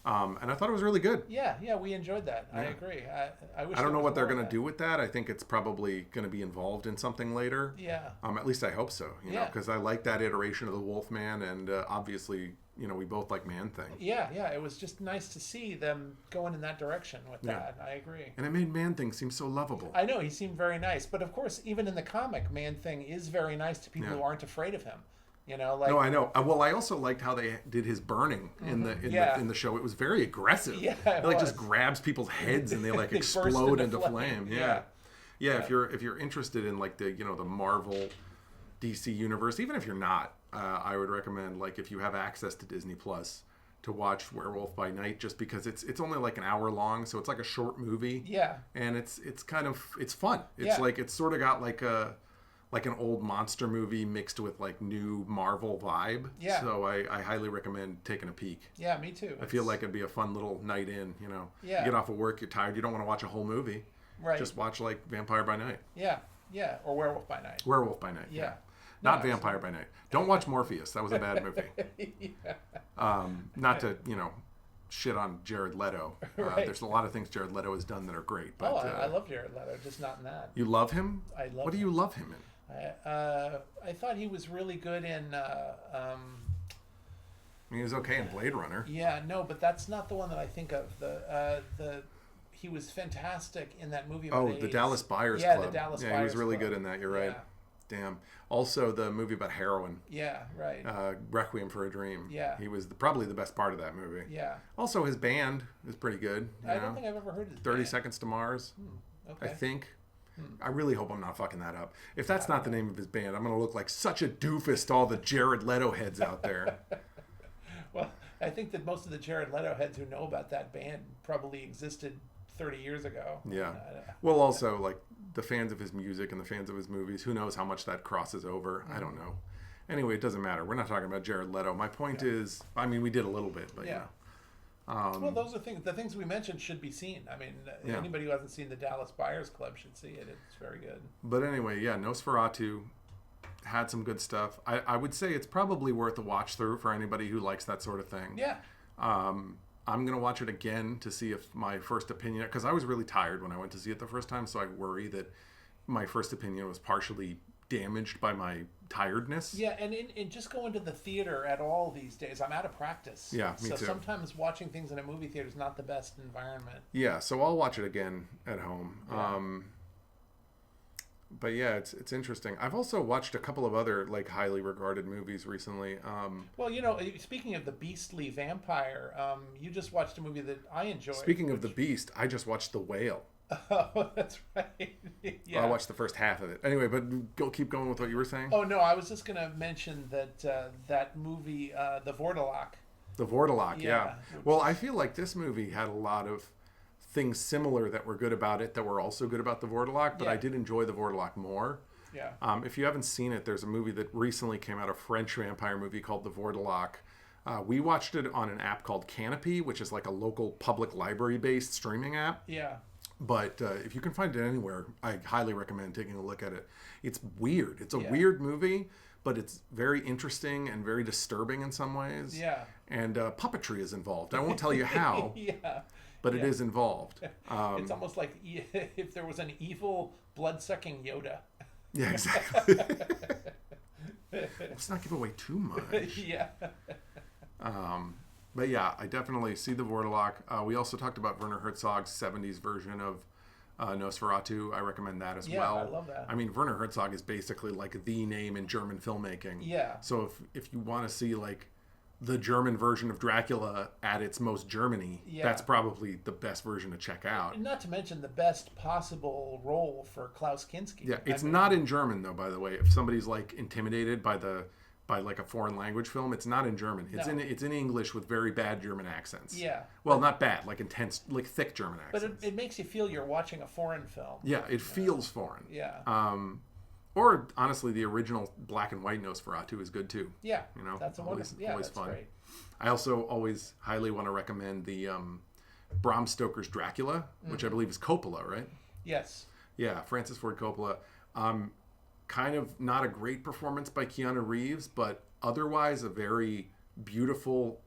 And I thought it was really good. Yeah, we enjoyed that. Yeah. I agree. I wish. I don't know what they're going to do with that. I think it's probably going to be involved in something later. Yeah. At least I hope so. You know, because I like that iteration of the Wolfman, and obviously, we both like Man-Thing. Yeah. It was just nice to see them going in that direction with that. I agree. And it made Man-Thing seem so lovable. I know, he seemed very nice, but of course, even in the comic, Man-Thing is very nice to people who aren't afraid of him. No, I know. Well, I also liked how they did his burning in the show. It was very aggressive. Yeah, it just grabs people's heads and they like they explode into flame. Yeah. Yeah. If you're interested in like the the Marvel, DC universe, even if you're not, I would recommend, like, if you have access to Disney Plus, to watch Werewolf by Night, just because it's only like an hour long, so it's like a short movie. Yeah. And it's fun. It's like it's sort of got like an old monster movie mixed with like new Marvel vibe. Yeah. So I highly recommend taking a peek. Yeah, me too. I feel like it'd be a fun little night in, Yeah. You get off of work, you're tired, you don't want to watch a whole movie. Right. Just watch like Vampire by Night. Yeah. Or Werewolf by Night. Werewolf by Night. Yeah. Not Vampire by Night. Don't watch Morpheus. That was a bad movie. Not to, shit on Jared Leto. Right. There's a lot of things Jared Leto has done that are great. But, I love Jared Leto, just not in that. You love him? I love What do you love him in? I thought he was really good in... he was okay in Blade Runner. Yeah, no, but that's not the one that I think of. He was fantastic in that movie about AIDS. The Dallas Buyers Club. Yeah, the Dallas Buyers Club. He was really Club. good in that. You're right. Yeah. Damn. Also, the movie about heroin. Yeah, right. Requiem for a Dream. Yeah. He was probably the best part of that movie. Yeah. Also, his band is pretty good. I don't think I've ever heard of his 30 band. Seconds to Mars. Okay. I think. I really hope I'm not fucking that up. If that's not the name of his band, I'm going to look like such a doofus to all the Jared Leto heads out there. Well, I think that most of the Jared Leto heads who know about that band probably existed 30 years ago. Yeah. Well, also, like, the fans of his music and the fans of his movies, who knows how much that crosses over? I don't know. Anyway, it doesn't matter. We're not talking about Jared Leto. My point is, I mean, we did a little bit, but well, those are things. The things we mentioned should be seen. I mean, anybody who hasn't seen the Dallas Buyers Club should see it. It's very good. But anyway, Nosferatu had some good stuff. I would say it's probably worth a watch through for anybody who likes that sort of thing. Yeah. I'm going to watch it again to see if my first opinion, because I was really tired when I went to see it the first time, so I worry that my first opinion was partially damaged by my tiredness. Yeah, and just going to the theater at all these days, I'm out of practice. Yeah, me so too. sometimes watching things in a movie theater is not the best environment. Yeah, so I'll watch it again at home. Yeah. But yeah, it's interesting. I've also watched a couple of other like highly regarded movies recently. Well, speaking of the beastly vampire, you just watched a movie that I enjoyed. Speaking of the beast, I just watched The Whale. Oh, that's right. Yeah. I watched the first half of it. Anyway, but keep going with what you were saying. Oh no, I was just going to mention that that movie, The Vordelok. The Vordelok, yeah. Well, is... I feel like this movie had a lot of things similar that were good about it that were also good about The Vordelok, but I did enjoy The Vordelok more. Yeah. If you haven't seen it, there's a movie that recently came out, a French vampire movie called The Vordelok. We watched it on an app called Canopy, which is like a local public library-based streaming app. Yeah. But if you can find it anywhere, I highly recommend taking a look at it. It's weird. It's a weird movie, but it's very interesting and very disturbing in some ways. Yeah. And puppetry is involved. I won't tell you how. Yeah. But it is involved. It's almost like if there was an evil blood-sucking Yoda. Yeah, exactly. Let's not give away too much. Yeah. But yeah, I definitely see The Vordelok. We also talked about Werner Herzog's 70s version of Nosferatu. I recommend that as well. Yeah, I love that. I mean, Werner Herzog is basically like the name in German filmmaking. Yeah. So if you want to see like the German version of Dracula at its most Germany, that's probably the best version to check out. Not to mention the best possible role for Klaus Kinski. Yeah, it's not in German though, by the way. If somebody's like intimidated by like a foreign language film, it's not in German. It's in English with very bad German accents. Yeah. Well, not bad, like intense, like thick German accents. But it makes you feel you're watching a foreign film. Yeah, it feels foreign. Yeah. Or honestly, the original black and white Nosferatu is good too. Yeah. That's always fun. Great. I also always highly want to recommend the Bram Stoker's Dracula, which I believe is Coppola, right? Yes. Yeah, Francis Ford Coppola. Kind of not a great performance by Keanu Reeves, but otherwise a very beautiful,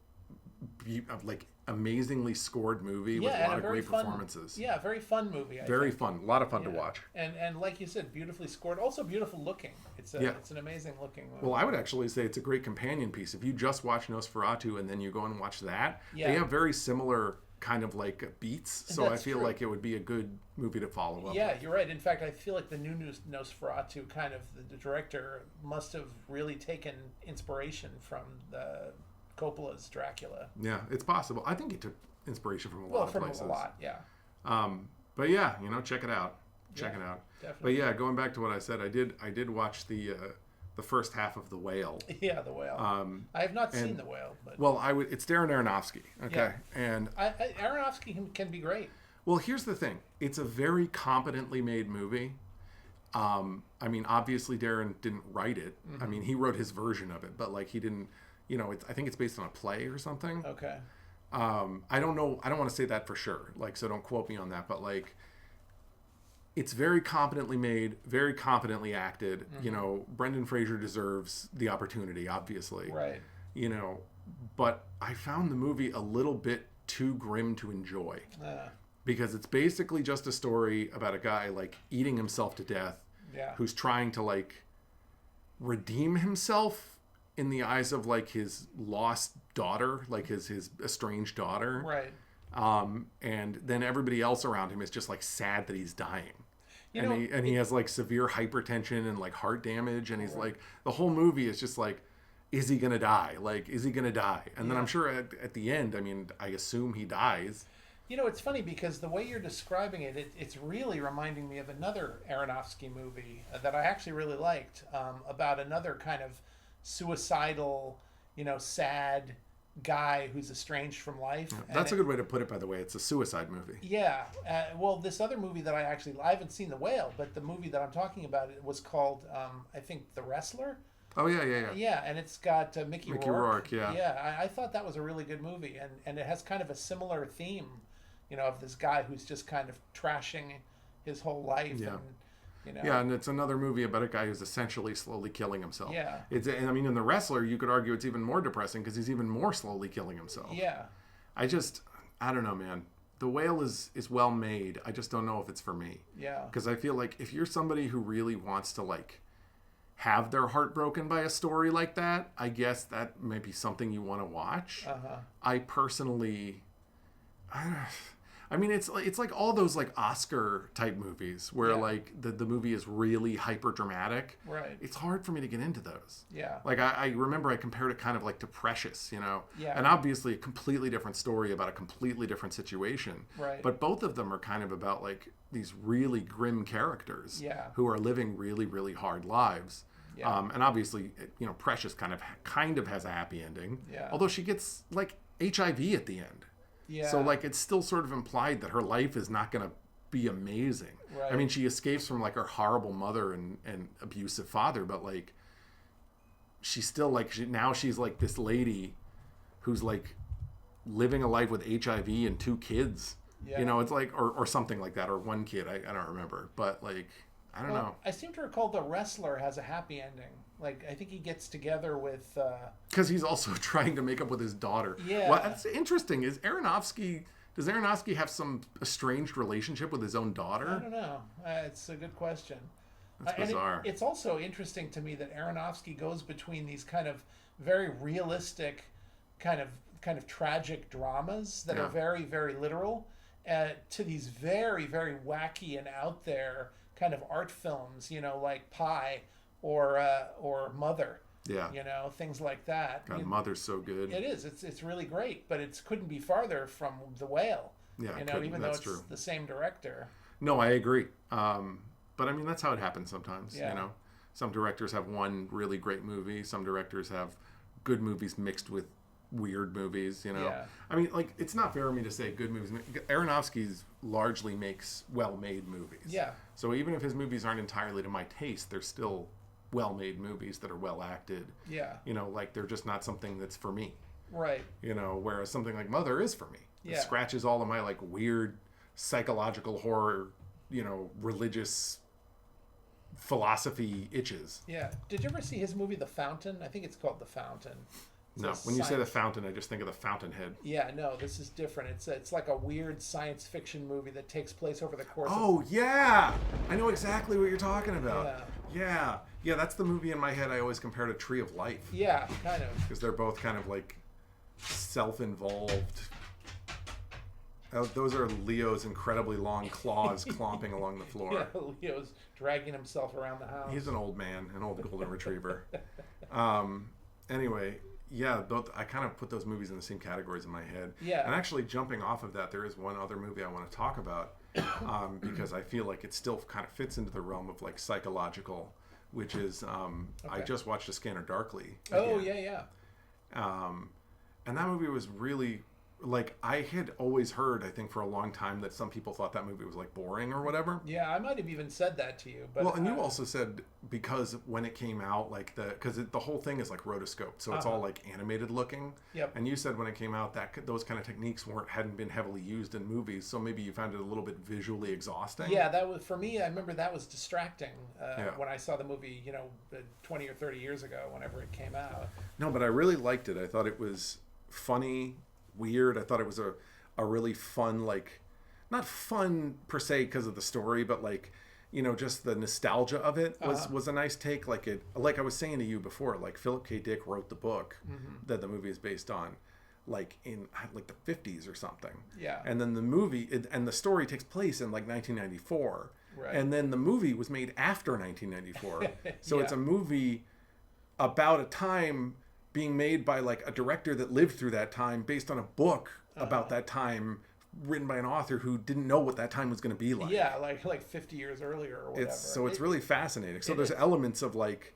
like amazingly scored movie with a lot of great performances. Yeah, very fun movie. Very fun. A lot of fun to watch. And like you said, beautifully scored. Also beautiful looking. It's an amazing looking movie. Well, I would actually say it's a great companion piece. If you just watch Nosferatu and then you go and watch that, they have very similar kind of like beats. So I feel like it would be a good movie to follow up. Yeah, you're right. In fact, I feel like the new Nosferatu, kind of the director must have really taken inspiration from the Coppola's Dracula. Yeah, it's possible. I think he took inspiration from a lot of places. From a lot, yeah. But yeah, check it out. Check it out. Definitely. But yeah, going back to what I said, I did watch the first half of The Whale. Yeah, The Whale. I have not seen The Whale, but it's Darren Aronofsky. Okay, and Aronofsky can be great. Well, here's the thing: it's a very competently made movie. I mean, obviously Darren didn't write it. Mm-hmm. I mean, he wrote his version of it, but like he didn't. I think it's based on a play or something. Okay. I don't know. I don't want to say that for sure. Like, so don't quote me on that. But like, it's very competently made, very competently acted. Mm-hmm. Brendan Fraser deserves the opportunity, obviously. Right. But I found the movie a little bit too grim to enjoy. Because it's basically just a story about a guy like eating himself to death. Yeah. Who's trying to like redeem himself in the eyes of like his lost daughter, like his estranged daughter. Right. And then everybody else around him is just like sad that he's dying. He has like severe hypertension and like heart damage. And he's like, the whole movie is just like, is he going to die? Like, is he going to die? And then I'm sure at the end, I mean, I assume he dies. It's funny because the way you're describing it, it's really reminding me of another Aronofsky movie that I actually really liked, about another kind of suicidal, sad guy who's estranged from life. Yeah, that's a good way to put it, by the way. It's a suicide movie. Yeah. Well, this other movie that I haven't seen The Whale, but the movie that I'm talking about, it was called, I think, The Wrestler. Oh, yeah. Yeah, and it's got Mickey Rourke. Yeah. Yeah, I thought that was a really good movie, and it has kind of a similar theme, of this guy who's just kind of trashing his whole life. Yeah. And, Yeah, and it's another movie about a guy who's essentially slowly killing himself. Yeah. In The Wrestler, you could argue it's even more depressing because he's even more slowly killing himself. Yeah. I don't know, man. The Whale is well made. I just don't know if it's for me. Yeah. Because I feel like if you're somebody who really wants to like have their heart broken by a story like that, I guess that may be something you want to watch. I personally, I mean, it's like all those like Oscar type movies where like the movie is really hyper dramatic. Right. It's hard for me to get into those. Yeah. Like I remember I compared it kind of like to Precious, you know. Yeah. And obviously a completely different story about a completely different situation. Right. But both of them are kind of about like these really grim characters. Yeah. Who are living really, really hard lives. Yeah. And obviously, you know, Precious kind of has a happy ending. Yeah. Although she gets like HIV at the end. Yeah. So like it's still sort of implied that her life is not going to be amazing. Right. I mean, she escapes from like her horrible mother and abusive father, but like she's still like now she's like this lady who's like living a life with HIV and 2 kids. Yeah. You know, it's like or something like that, or 1 kid. I don't remember, but like I don't know. I seem to recall The Wrestler has a happy ending. Like, I think he gets together with... Because he's also trying to make up with his daughter. Yeah. Well, that's interesting. Does Aronofsky have some estranged relationship with his own daughter? I don't know. It's a good question. That's bizarre. It's also interesting to me that Aronofsky goes between these kind of very realistic, kind of tragic dramas that are very, very literal, to these very, very wacky and out there kind of art films, you know, like Pi or Mother. Yeah. You know, things like that. God, Mother's so good. It is. It's really great, but it couldn't be farther from The Whale. Yeah, you know, even though it's true. the same director. No, I agree. But I mean, that's how it happens sometimes. Yeah. You know, some directors have one really great movie. Some directors have good movies mixed with weird movies. You know, Yeah. I mean, like it's not fair of me to say good movies. Aronofsky largely makes well-made movies. Yeah. So even if his movies aren't entirely to my taste, they're still well-made movies that are well acted. Yeah. You know, like they're just not something that's for me. Right. You know, whereas something like Mother is for me. It Yeah. scratches all of my like weird psychological horror, you know, religious philosophy itches. Yeah. Did you ever see his movie The Fountain? I think it's called The Fountain. No, when you say The Fountain, I just think of The Fountainhead. Yeah, no, this is different. It's like a weird science fiction movie that takes place over the course Oh, yeah! I know exactly what you're talking about. Yeah. Yeah, that's the movie in my head I always compare to Tree of Life. Yeah, kind of. Because they're both kind of like self-involved. Those are Leo's incredibly long claws clomping along the floor. Yeah, Leo's dragging himself around the house. He's an old man, an old golden retriever. Anyway, yeah, I kind of put those movies in the same categories in my head. Yeah. And actually, jumping off of that, there is one other movie I want to talk about because I feel like it still kind of fits into the realm of like psychological, which is I just watched A Scanner Darkly. Oh, yeah. And that movie was really like I had always heard, I think, for a long time that some people thought that movie was like boring or whatever. Yeah, I might have even said that to you. But well, and you also said because when it came out, like because the whole thing is like rotoscoped, so it's all like animated looking. Yep. And you said when it came out that those kind of techniques hadn't been heavily used in movies, so maybe you found it a little bit visually exhausting. Yeah, that was for me. I remember that was distracting when I saw the movie, 20 or 30 years ago, whenever it came out. No, but I really liked it. I thought it was funny, weird. I thought it was a really fun, like, not fun per se because of the story, but like, just the nostalgia of it was a nice take. Like I was saying to you before, like Philip K. Dick wrote the book that the movie is based on, like in like the 50s or something. Yeah. And then the movie and the story takes place in like 1994. Right. And then the movie was made after 1994. So Yeah. it's a movie about a time being made by like a director that lived through that time based on a book about that time written by an author who didn't know what that time was going to be like. Yeah, like 50 years earlier or whatever. It's really fascinating. So there's elements of like,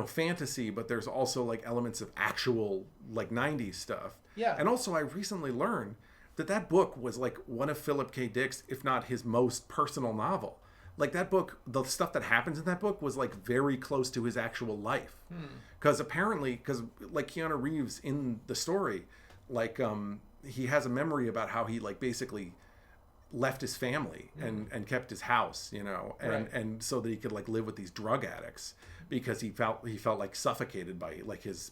fantasy, but there's also like elements of actual like 90s stuff. Yeah. And also I recently learned that book was like one of Philip K. Dick's, if not his most personal novel. Like that book, the stuff that happens in that book was like very close to his actual life. Because like Keanu Reeves in the story, like he has a memory about how he like basically left his family and kept his house, and so that he could like live with these drug addicts because he felt like suffocated by like his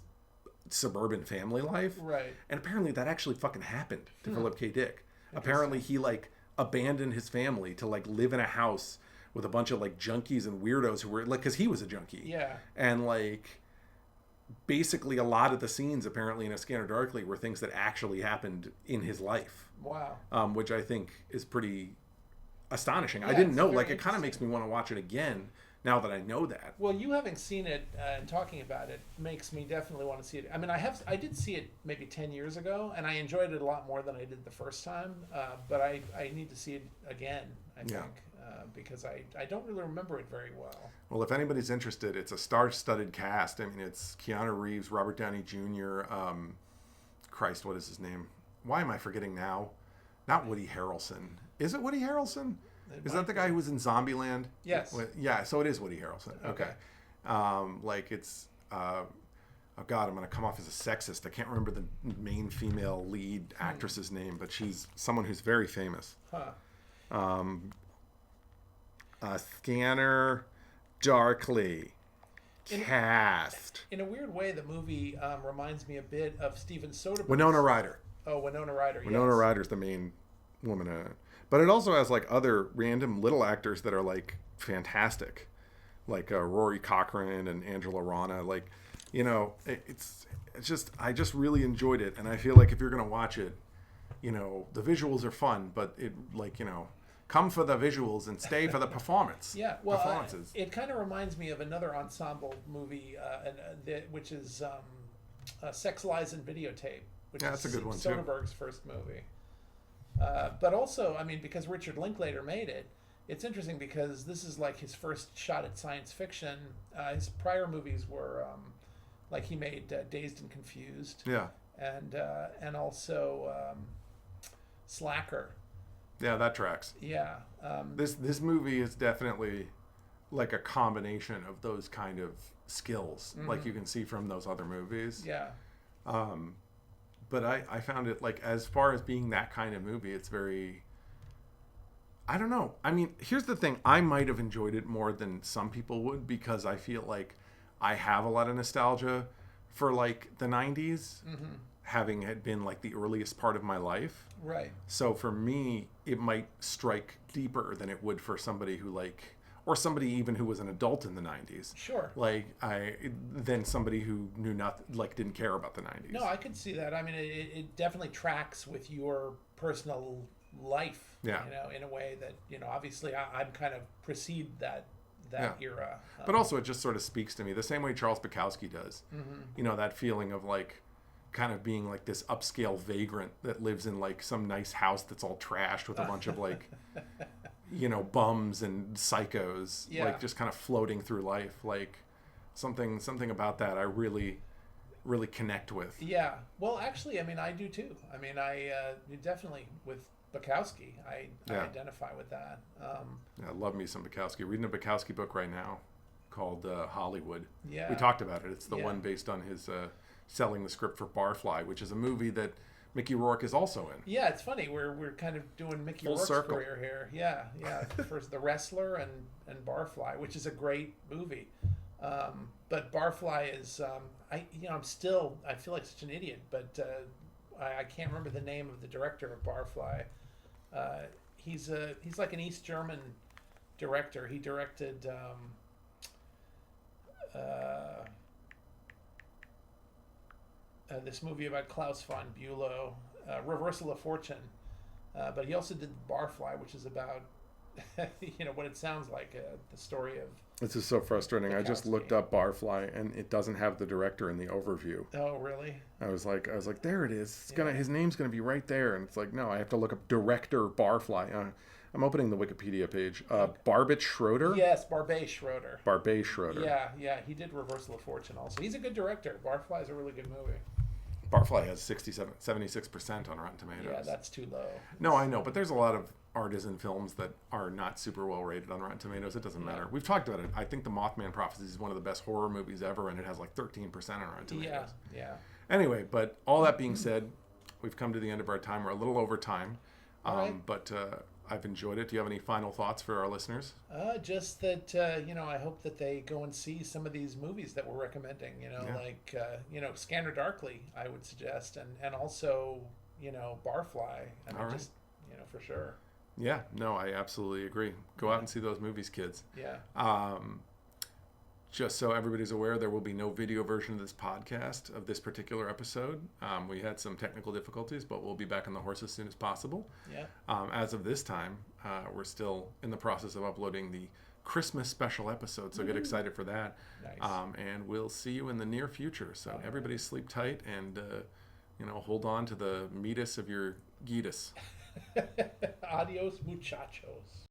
suburban family life. Right. And apparently that actually fucking happened to Philip K. Dick. Apparently he like abandoned his family to like live in a house with a bunch of like junkies and weirdos who were like, because he was a junkie. Yeah. And like basically a lot of the scenes apparently in A Scanner Darkly were things that actually happened in his life. Wow. Which I think is pretty astonishing. Yeah, I didn't know. very Like, it kind of makes me want to watch it again now that I know that. Well, you having seen it and talking about it makes me definitely want to see it. I mean, I did see it maybe 10 years ago, and I enjoyed it a lot more than I did the first time. But I need to see it again, I think, because I don't really remember it very well. Well, if anybody's interested, it's a star-studded cast. I mean, it's Keanu Reeves, Robert Downey Jr., Christ, what is his name? Why am I forgetting now? Not Woody Harrelson. Is it Woody Harrelson? Is that the guy who was in Zombieland? Yes. Yeah, so it is Woody Harrelson. Okay. Like it's, oh God, I'm going to come off as a sexist. I can't remember the main female lead actress's name, but she's someone who's very famous. Scanner Darkly. Cast. In a weird way, the movie reminds me a bit of Steven Soderbergh's. Winona Ryder. Oh, Winona Ryder, Winona Ryder's the main woman in it. But it also has like other random little actors that are like fantastic. Like Rory Cochrane and Angela Rana. Like, you know, it's just, I just really enjoyed it. And I feel like if you're going to watch it, you know, the visuals are fun, but it like, you know, come for the visuals and stay for the performance. Yeah, well, performances. It kind of reminds me of another ensemble movie, which is Sex, Lies, and Videotape, which that's is a good one too. Soderbergh's first movie. But also, I mean, because Richard Linklater made it, it's interesting because this is like his first shot at science fiction. His prior movies were like he made Dazed and Confused. Yeah. And also Slacker. Yeah, that tracks. Yeah. This movie is definitely like a combination of those kind of skills, like you can see from those other movies. Yeah. But I found it, like, as far as being that kind of movie, it's very, I don't know. I mean, here's the thing. I might have enjoyed it more than some people would because I feel like I have a lot of nostalgia for, like, the 90s, having had been, like, the earliest part of my life. Right. So for me, it might strike deeper than it would for somebody who, like, or somebody even who was an adult in the 90s. Sure. Like, than somebody who knew nothing, like, didn't care about the 90s. No, I could see that. I mean, it definitely tracks with your personal life. Yeah. You know, in a way that, you know, obviously I'm kind of precede that era. But also it just sort of speaks to me the same way Charles Bukowski does. You know, that feeling of, like, kind of being like this upscale vagrant that lives in, like, some nice house that's all trashed with a bunch of, like, you know, bums and psychos, like, just kind of floating through life. Like, something about that I really, really connect with. Yeah. Well, actually, I mean, I do too. I mean, I definitely, with Bukowski, I identify with that. I love me some Bukowski. Reading a Bukowski book right now called Hollywood. Yeah. We talked about it. It's the one based on his selling the script for Barfly, which is a movie that Mickey Rourke is also in. Yeah, it's funny. We're kind of doing Mickey Full Rourke's circle. career here. Yeah. First, The Wrestler and Barfly, which is a great movie. But Barfly is, I feel like such an idiot, but I can't remember the name of the director of Barfly. He's like an East German director. He directed this movie about Klaus von Bülow, Reversal of Fortune. But he also did Barfly, which is about, you know, what it sounds like, the story of... This is so frustrating. I just looked up Barfly, and it doesn't have the director in the overview. Oh, really? I was like, there it is. It's his name's gonna be right there, and it's like, no, I have to look up director Barfly. I'm opening the Wikipedia page. Barbet Schroeder. Yes, Barbet Schroeder. Barbet Schroeder. Yeah, he did Reversal of Fortune also. He's a good director. Barfly is a really good movie. Barfly has 76% on Rotten Tomatoes. Yeah, that's too low. No, I know, but there's a lot of artisan films that are not super well rated on Rotten Tomatoes. It doesn't matter. We've talked about it. I think The Mothman Prophecy is one of the best horror movies ever, and it has like 13% on Rotten Tomatoes. Yeah. Anyway, but all that being said, we've come to the end of our time. We're a little over time, right. But I've enjoyed it. Do you have any final thoughts for our listeners? Just that, I hope that they go and see some of these movies that we're recommending, like, Scanner Darkly, I would suggest, and also, Barfly. I mean, for sure. Yeah, no, I absolutely agree. Go out and see those movies, kids. Yeah. Just so everybody's aware, there will be no video version of this podcast of this particular episode. We had some technical difficulties, but we'll be back on the horse as soon as possible. Yeah. As of this time, we're still in the process of uploading the Christmas special episode, so get excited for that. Nice. And we'll see you in the near future. So everybody sleep tight and hold on to the meatus of your geetus. Adios, muchachos.